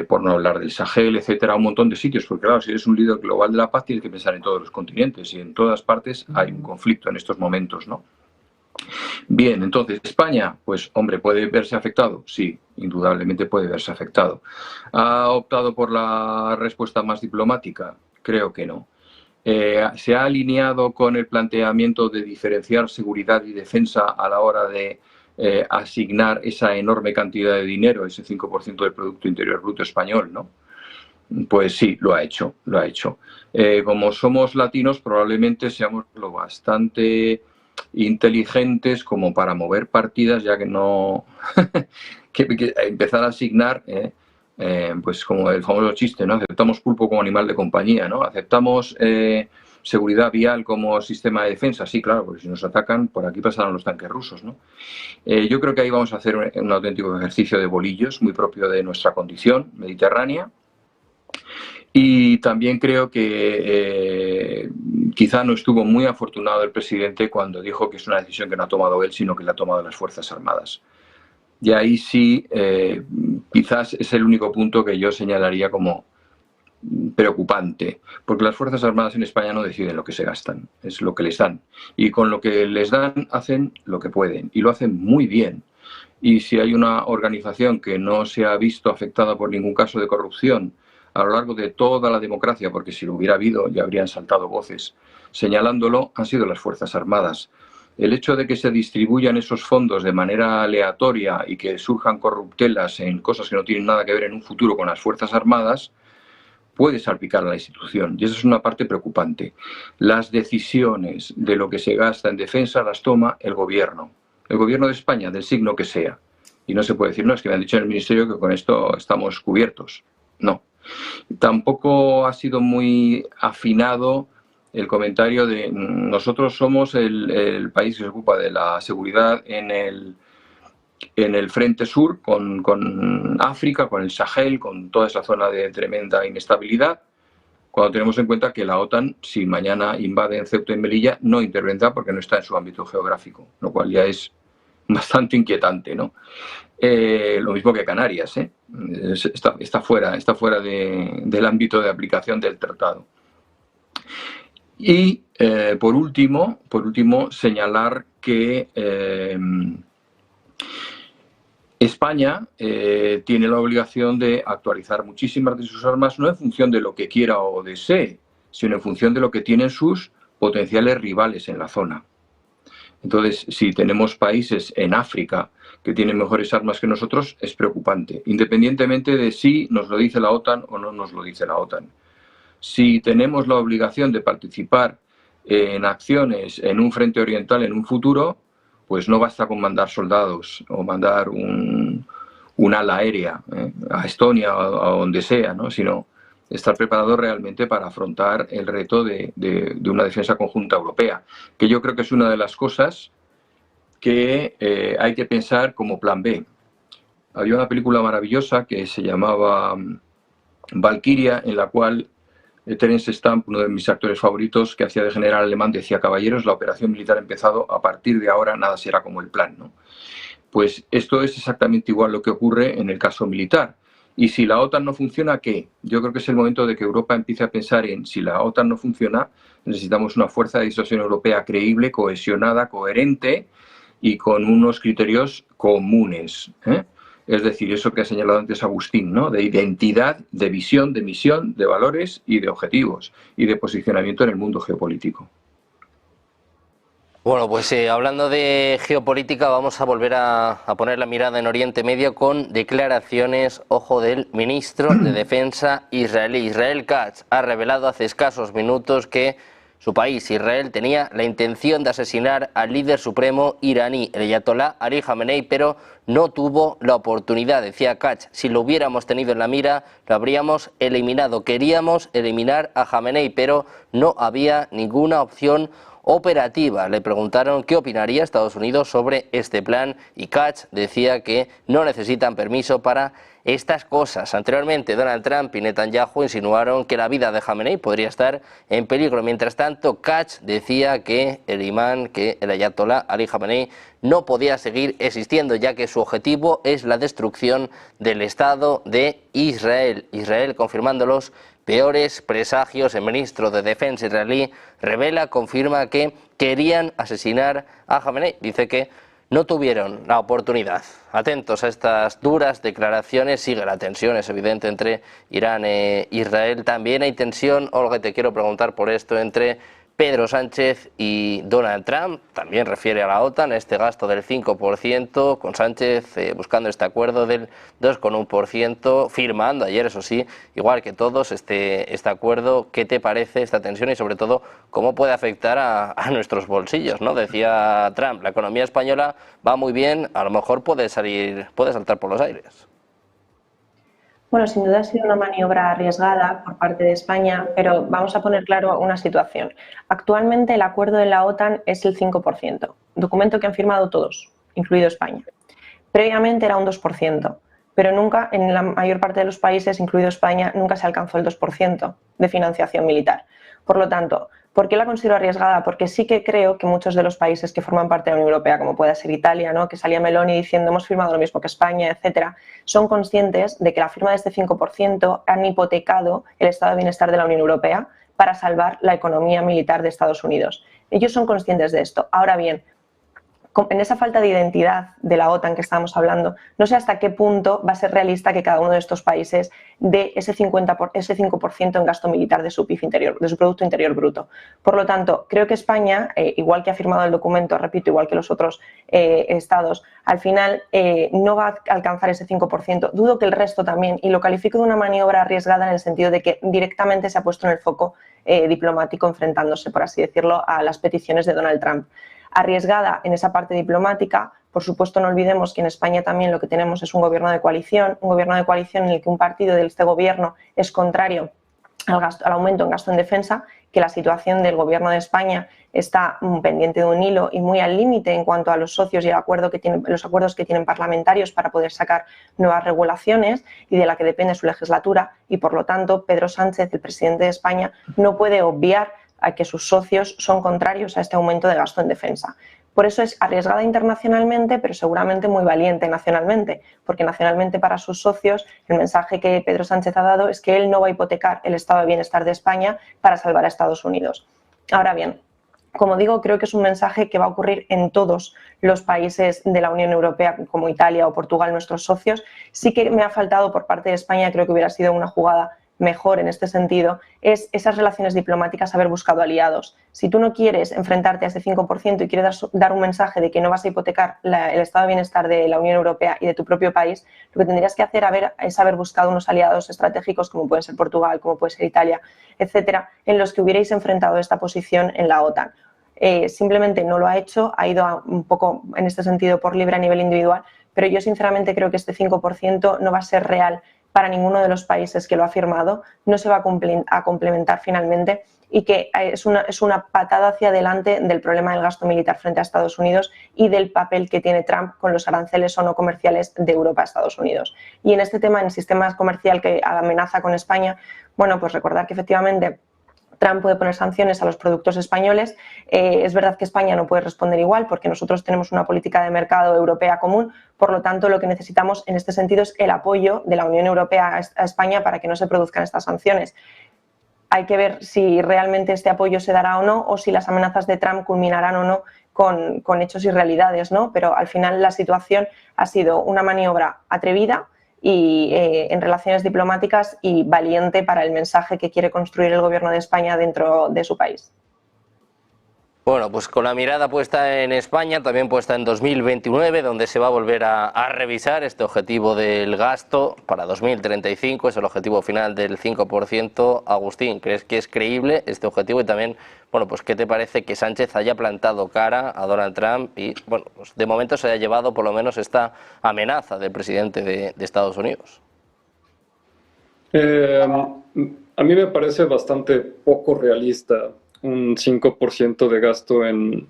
Por no hablar del Sahel, etcétera, un montón de sitios, porque claro, si eres un líder global de la paz tienes que pensar en todos los continentes y en todas partes hay un conflicto en estos momentos, ¿no? Bien, entonces, España, pues hombre, ¿puede verse afectado? Sí, indudablemente puede verse afectado. ¿Ha optado por la respuesta más diplomática? Creo que no. ¿Se ha alineado con el planteamiento de diferenciar seguridad y defensa a la hora de asignar esa enorme cantidad de dinero, ese 5% del Producto Interior Bruto español, ¿no? Pues sí, lo ha hecho, lo ha hecho. Como somos latinos, probablemente seamos lo bastante inteligentes como para mover partidas, ya que no... que empezar a asignar... pues como el famoso chiste, ¿no? Aceptamos pulpo como animal de compañía, ¿no? Aceptamos seguridad vial como sistema de defensa. Sí, claro, porque si nos atacan, por aquí pasarán los tanques rusos, ¿no? Yo creo que ahí vamos a hacer un auténtico ejercicio de bolillos, muy propio de nuestra condición mediterránea. Y también creo que quizá no estuvo muy afortunado el presidente cuando dijo que es una decisión que no ha tomado él, sino que la ha tomado las Fuerzas Armadas. Y ahí sí, quizás es el único punto que yo señalaría como preocupante, porque las Fuerzas Armadas en España no deciden lo que se gastan, es lo que les dan. Y con lo que les dan hacen lo que pueden, y lo hacen muy bien. Y si hay una organización que no se ha visto afectada por ningún caso de corrupción a lo largo de toda la democracia, porque si lo hubiera habido ya habrían saltado voces señalándolo, han sido las Fuerzas Armadas. El hecho de que se distribuyan esos fondos de manera aleatoria y que surjan corruptelas en cosas que no tienen nada que ver en un futuro con las Fuerzas Armadas puede salpicar a la institución, y eso es una parte preocupante. Las decisiones de lo que se gasta en defensa las toma el gobierno de España, del signo que sea. Y no se puede decir, no, es que me han dicho en el Ministerio que con esto estamos cubiertos. No. Tampoco ha sido muy afinado el comentario de nosotros somos el país que se ocupa de la seguridad en el frente sur, con África, con el Sahel, con toda esa zona de tremenda inestabilidad, cuando tenemos en cuenta que la OTAN, si mañana invaden Ceuta y Melilla, no intervendrá porque no está en su ámbito geográfico, lo cual ya es bastante inquietante, ¿no? Lo mismo que Canarias, ¿eh? Está fuera del ámbito de aplicación del tratado. Y por último, señalar que España tiene la obligación de actualizar muchísimas de sus armas, no en función de lo que quiera o desee, sino en función de lo que tienen sus potenciales rivales en la zona. Entonces, si tenemos países en África que tienen mejores armas que nosotros, es preocupante, independientemente de si nos lo dice la OTAN o no nos lo dice la OTAN. Si tenemos la obligación de participar en acciones en un frente oriental en un futuro, pues no basta con mandar soldados o mandar un ala aérea a Estonia o a donde sea, ¿no? Sino estar preparado realmente para afrontar el reto de una defensa conjunta europea, que yo creo que es una de las cosas que hay que pensar como plan B. Había una película maravillosa que se llamaba Valkyria, en la cual Terence Stamp, uno de mis actores favoritos, que hacía de general alemán, decía: caballeros, la operación militar ha empezado, a partir de ahora nada será como el plan, ¿no? Pues esto es exactamente igual lo que ocurre en el caso militar. Y si la OTAN no funciona, ¿qué? Yo creo que es el momento de que Europa empiece a pensar en: si la OTAN no funciona, necesitamos una fuerza de disuasión europea creíble, cohesionada, coherente y con unos criterios comunes, ¿eh? Es decir, eso que ha señalado antes Agustín, ¿no? De identidad, de visión, de misión, de valores y de objetivos y de posicionamiento en el mundo geopolítico. Bueno, pues hablando de geopolítica, vamos a volver a poner la mirada en Oriente Medio con declaraciones, ojo, del ministro de Defensa israelí. Israel Katz ha revelado hace escasos minutos que su país, Israel, tenía la intención de asesinar al líder supremo iraní, el ayatolá Ali Khamenei, pero no tuvo la oportunidad. Decía Katz: si lo hubiéramos tenido en la mira, lo habríamos eliminado. Queríamos eliminar a Khamenei, pero no había ninguna opción operativa. Le preguntaron qué opinaría Estados Unidos sobre este plan y Katz decía que no necesitan permiso para estas cosas. Anteriormente, Donald Trump y Netanyahu insinuaron que la vida de Khamenei podría estar en peligro. Mientras tanto, Katz decía que el imán, que el ayatolá Ali Khamenei, no podía seguir existiendo, ya que su objetivo es la destrucción del Estado de Israel. Israel, confirmando los peores presagios, el ministro de Defensa israelí confirma que querían asesinar a Khamenei. Dice que no tuvieron la oportunidad. Atentos a estas duras declaraciones. Sigue la tensión, es evidente, entre Irán e Israel. También hay tensión, Olga, te quiero preguntar por esto, entre Pedro Sánchez y Donald Trump. También refiere a la OTAN, este gasto del 5%, con Sánchez buscando este acuerdo del 2,1%, firmando ayer, eso sí, igual que todos, este acuerdo. ¿Qué te parece esta tensión y sobre todo cómo puede afectar a nuestros bolsillos, ¿no? Decía Trump: la economía española va muy bien, a lo mejor puede saltar por los aires. Bueno, sin duda ha sido una maniobra arriesgada por parte de España, pero vamos a poner claro una situación. Actualmente el acuerdo de la OTAN es el 5%, documento que han firmado todos, incluido España. Previamente era un 2%, pero nunca, en la mayor parte de los países, incluido España, nunca se alcanzó el 2% de financiación militar. Por lo tanto, ¿por qué la considero arriesgada? Porque sí que creo que muchos de los países que forman parte de la Unión Europea, como pueda ser Italia, ¿no?, que salía Meloni diciendo hemos firmado lo mismo que España, etcétera, son conscientes de que la firma de este 5% han hipotecado el estado de bienestar de la Unión Europea para salvar la economía militar de Estados Unidos. Ellos son conscientes de esto. Ahora bien, en esa falta de identidad de la OTAN que estábamos hablando, no sé hasta qué punto va a ser realista que cada uno de estos países dé ese 5% en gasto militar de su PIB interior, de su Producto Interior Bruto. Por lo tanto, creo que España, igual que ha firmado el documento, repito, igual que los otros estados, al final no va a alcanzar ese 5%. Dudo que el resto también, y lo califico de una maniobra arriesgada en el sentido de que directamente se ha puesto en el foco diplomático, enfrentándose, por así decirlo, a las peticiones de Donald Trump. Arriesgada en esa parte diplomática. Por supuesto, no olvidemos que en España también lo que tenemos es un gobierno de coalición en el que un partido de este gobierno es contrario al aumento en gasto en defensa, que la situación del gobierno de España está pendiente de un hilo y muy al límite en cuanto a los socios y los acuerdos que tienen parlamentarios para poder sacar nuevas regulaciones y de la que depende su legislatura, y por lo tanto Pedro Sánchez, el presidente de España, no puede obviar a que sus socios son contrarios a este aumento de gasto en defensa. Por eso es arriesgada internacionalmente, pero seguramente muy valiente nacionalmente, porque nacionalmente para sus socios el mensaje que Pedro Sánchez ha dado es que él no va a hipotecar el estado de bienestar de España para salvar a Estados Unidos. Ahora bien, como digo, creo que es un mensaje que va a ocurrir en todos los países de la Unión Europea, como Italia o Portugal, nuestros socios. Sí que me ha faltado por parte de España, creo que hubiera sido una jugada mejor en este sentido, es esas relaciones diplomáticas, haber buscado aliados. Si tú no quieres enfrentarte a ese 5% y quieres dar un mensaje de que no vas a hipotecar el estado de bienestar de la Unión Europea y de tu propio país, lo que tendrías que hacer es haber buscado unos aliados estratégicos, como pueden ser Portugal, como puede ser Italia, etcétera, en los que hubierais enfrentado esta posición en la OTAN. Simplemente no lo ha hecho, ha ido un poco en este sentido por libre a nivel individual, pero yo sinceramente creo que este 5% no va a ser real para ninguno de los países que lo ha firmado, no se va a complementar finalmente, y que es una patada hacia adelante del problema del gasto militar frente a Estados Unidos y del papel que tiene Trump con los aranceles o no comerciales de Europa a Estados Unidos. Y en este tema, en el sistema comercial que amenaza con España, bueno, pues recordar que efectivamente Trump puede poner sanciones a los productos españoles. Es verdad que España no puede responder igual porque nosotros tenemos una política de mercado europea común, por lo tanto lo que necesitamos en este sentido es el apoyo de la Unión Europea a España para que no se produzcan estas sanciones. Hay que ver si realmente este apoyo se dará o no, o si las amenazas de Trump culminarán o no con hechos y realidades, ¿no? Pero al final la situación ha sido una maniobra atrevida y en relaciones diplomáticas y valiente para el mensaje que quiere construir el gobierno de España dentro de su país. Bueno, pues con la mirada puesta en España, también puesta en 2029, donde se va a volver a revisar este objetivo del gasto para 2035, es el objetivo final del 5%. Agustín, ¿crees que es creíble este objetivo? Y también, bueno, pues ¿qué te parece que Sánchez haya plantado cara a Donald Trump y, bueno, pues de momento se haya llevado por lo menos esta amenaza del presidente de Estados Unidos? A mí me parece bastante poco realista un 5% de gasto en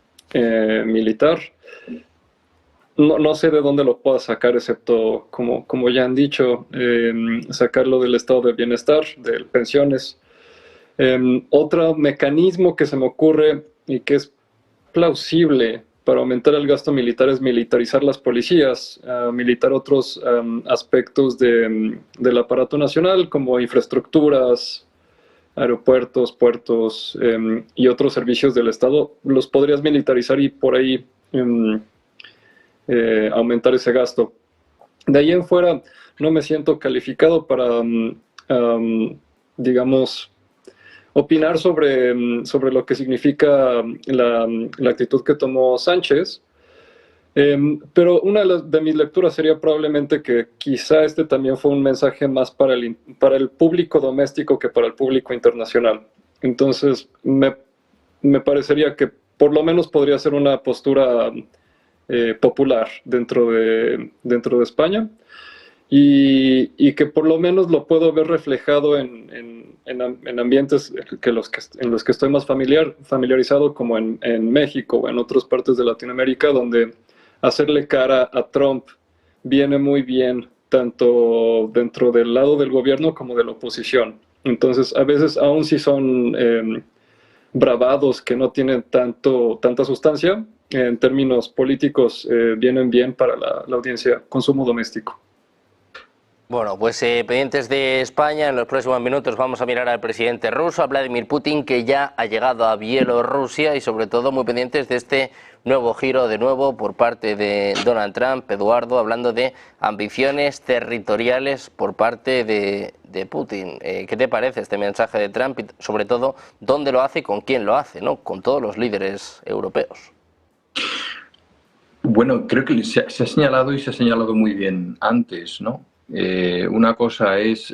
militar. No sé de dónde lo pueda sacar, excepto, como ya han dicho, sacarlo del estado de bienestar, de pensiones. Otro mecanismo que se me ocurre y que es plausible para aumentar el gasto militar es militarizar las policías, militar otros aspectos del aparato nacional, como infraestructuras, aeropuertos, puertos y otros servicios del Estado. Los podrías militarizar y por ahí aumentar ese gasto. De ahí en fuera no me siento calificado para, digamos, opinar sobre lo que significa la actitud que tomó Sánchez. Pero una de mis lecturas sería probablemente que quizá este también fue un mensaje más para el público doméstico que para el público internacional. Entonces, me parecería que por lo menos podría ser una postura popular dentro de España y que por lo menos lo puedo ver reflejado en ambientes en los que estoy más familiarizado, como en México o en otras partes de Latinoamérica, donde hacerle cara a Trump viene muy bien, tanto dentro del lado del gobierno como de la oposición. Entonces, a veces, aun si son bravados que no tienen tanta sustancia, en términos políticos vienen bien para la audiencia, consumo doméstico. Bueno, pues pendientes de España, en los próximos minutos vamos a mirar al presidente ruso, a Vladimir Putin, que ya ha llegado a Bielorrusia, y sobre todo muy pendientes de este nuevo giro de nuevo por parte de Donald Trump, Eduardo, hablando de ambiciones territoriales por parte de Putin. ¿Qué te parece este mensaje de Trump y sobre todo dónde lo hace y con quién lo hace, ¿no? Con todos los líderes europeos? Bueno, creo que se ha señalado y se ha señalado muy bien antes, ¿no? Una cosa es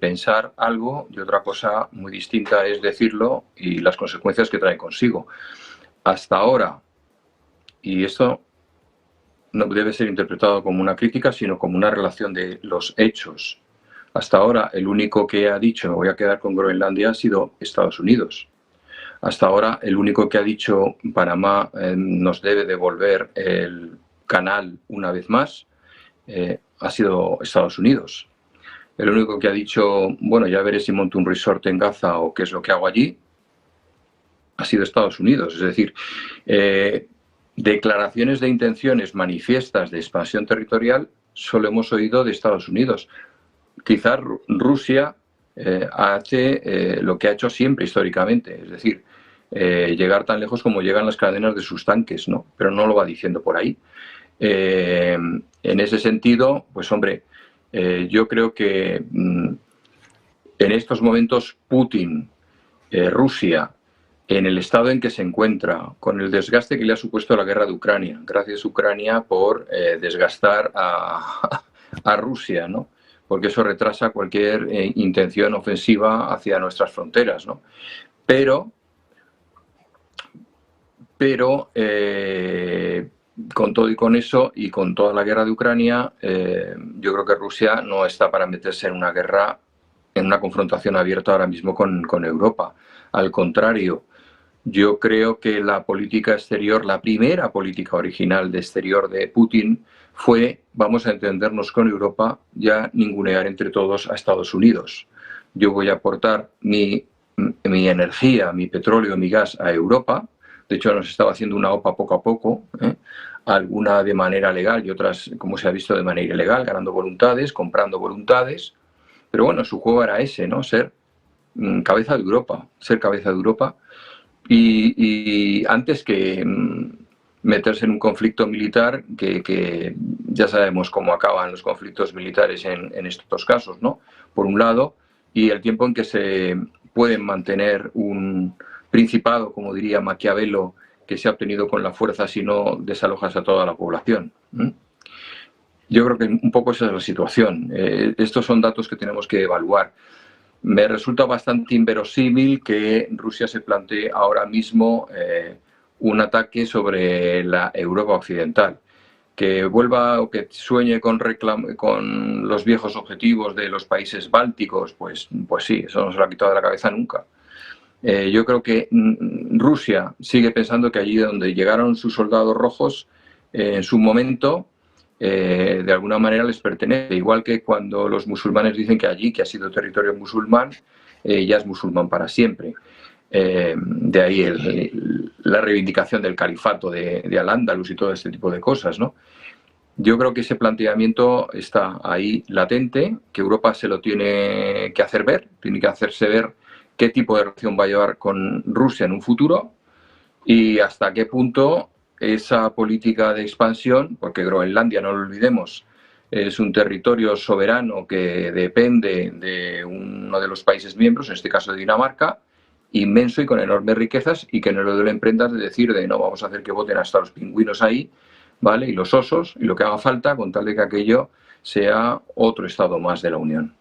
pensar algo y otra cosa muy distinta es decirlo y las consecuencias que trae consigo. Hasta ahora, y esto no debe ser interpretado como una crítica, sino como una relación de los hechos. Hasta ahora, el único que ha dicho, me voy a quedar con Groenlandia, ha sido Estados Unidos. Hasta ahora, el único que ha dicho, Panamá nos debe devolver el canal una vez más, ha sido Estados Unidos. El único que ha dicho, bueno, ya veré si monto un resort en Gaza o qué es lo que hago allí, ha sido Estados Unidos. Es decir, declaraciones de intenciones manifiestas de expansión territorial solo hemos oído de Estados Unidos. Quizás Rusia hace lo que ha hecho siempre históricamente, es decir, llegar tan lejos como llegan las cadenas de sus tanques, ¿no? Pero no lo va diciendo por ahí. En ese sentido, pues hombre, yo creo que en estos momentos Putin, Rusia, en el estado en que se encuentra, con el desgaste que le ha supuesto la guerra de Ucrania, gracias a Ucrania por desgastar a Rusia, ¿no? Porque eso retrasa cualquier intención ofensiva hacia nuestras fronteras, ¿no? Pero con todo y con eso y con toda la guerra de Ucrania, yo creo que Rusia no está para meterse en una guerra en una confrontación abierta ahora mismo con Europa. Al contrario, yo creo que la política exterior, la primera política original de exterior de Putin fue: vamos a entendernos con Europa, ya ningunear entre todos a Estados Unidos. Yo voy a aportar mi energía, mi petróleo, mi gas a Europa. De hecho, nos estaba haciendo una OPA poco a poco, alguna de manera legal y otras, como se ha visto, de manera ilegal, ganando voluntades, comprando voluntades. Pero bueno, su juego era ese, ¿no? Ser cabeza de Europa, y antes que meterse en un conflicto militar, que ya sabemos cómo acaban los conflictos militares en estos casos, ¿no? Por un lado, y el tiempo en que se pueden mantener un principado, como diría Maquiavelo, que se ha obtenido con la fuerza si no desalojas a toda la población. Yo creo que un poco esa es la situación. Estos son datos que tenemos que evaluar. Me resulta bastante inverosímil que Rusia se plantee ahora mismo un ataque sobre la Europa occidental. Que vuelva o que sueñe con los viejos objetivos de los países bálticos, pues sí, eso no se lo ha quitado de la cabeza nunca. Yo creo que Rusia sigue pensando que allí donde llegaron sus soldados rojos, en su momento, de alguna manera les pertenece. Igual que cuando los musulmanes dicen que allí, que ha sido territorio musulmán, ya es musulmán para siempre. De ahí la reivindicación del califato de Al-Ándalus y todo este tipo de cosas, ¿no? Yo creo que ese planteamiento está ahí latente, que Europa se lo tiene que hacer ver, tiene que hacerse ver qué tipo de relación va a llevar con Rusia en un futuro y hasta qué punto esa política de expansión, porque Groenlandia, no lo olvidemos, es un territorio soberano que depende de uno de los países miembros, en este caso de Dinamarca, inmenso y con enormes riquezas, y que no le duelen prendas de decir de no, vamos a hacer que voten hasta los pingüinos ahí, ¿vale? Y los osos, y lo que haga falta, con tal de que aquello sea otro estado más de la Unión.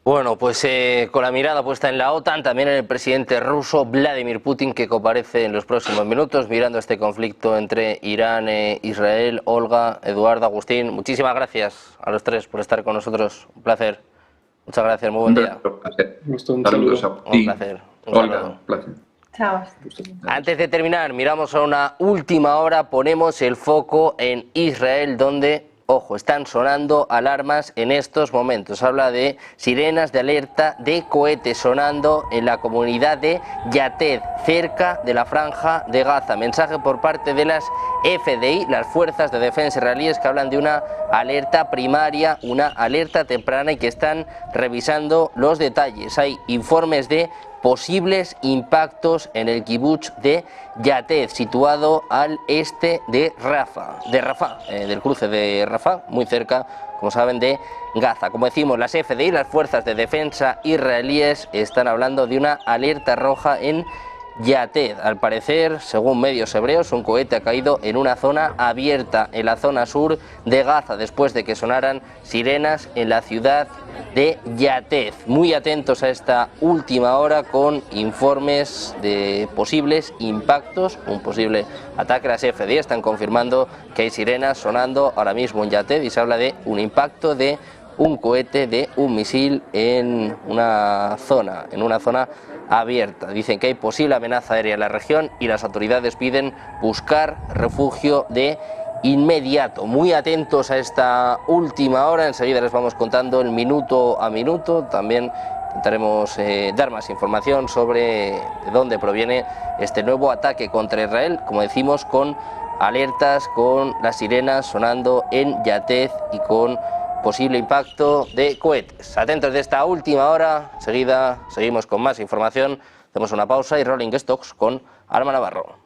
Bueno, pues con la mirada puesta en la OTAN, también en el presidente ruso Vladimir Putin, que comparece en los próximos minutos mirando este conflicto entre Irán e Israel. Olga, Eduardo, Agustín, muchísimas gracias a los tres por estar con nosotros. Un placer. Muchas gracias, muy buen día. Un saludo. Un placer. Olga, un placer. Chao. Antes de terminar, miramos a una última hora, ponemos el foco en Israel, donde, ojo, están sonando alarmas en estos momentos. Habla de sirenas de alerta de cohetes sonando en la comunidad de Yated, cerca de la franja de Gaza. Mensaje por parte de las FDI, las Fuerzas de Defensa Israelíes, que hablan de una alerta primaria, una alerta temprana, y que están revisando los detalles. Hay informes de posibles impactos en el kibutz de Yated, situado al este de Rafah, del cruce de Rafah, muy cerca, como saben, de Gaza. Como decimos, las FDI, las Fuerzas de Defensa Israelíes, están hablando de una alerta roja en Yated. Al parecer, según medios hebreos, un cohete ha caído en una zona abierta en la zona sur de Gaza, después de que sonaran sirenas en la ciudad de Yated. Muy atentos a esta última hora con informes de posibles impactos, un posible ataque. Las FDI están confirmando que hay sirenas sonando ahora mismo en Yated y se habla de un impacto de un cohete, de un misil en una zona abierta. Dicen que hay posible amenaza aérea en la región y las autoridades piden buscar refugio de inmediato. Muy atentos a esta última hora, enseguida les vamos contando el minuto a minuto. También intentaremos dar más información sobre de dónde proviene este nuevo ataque contra Israel, como decimos, con alertas, con las sirenas sonando en Yated y con posible impacto de cohetes. Atentos de esta última hora, enseguida seguimos con más información, hacemos una pausa y Rolling Stocks con Alma Navarro.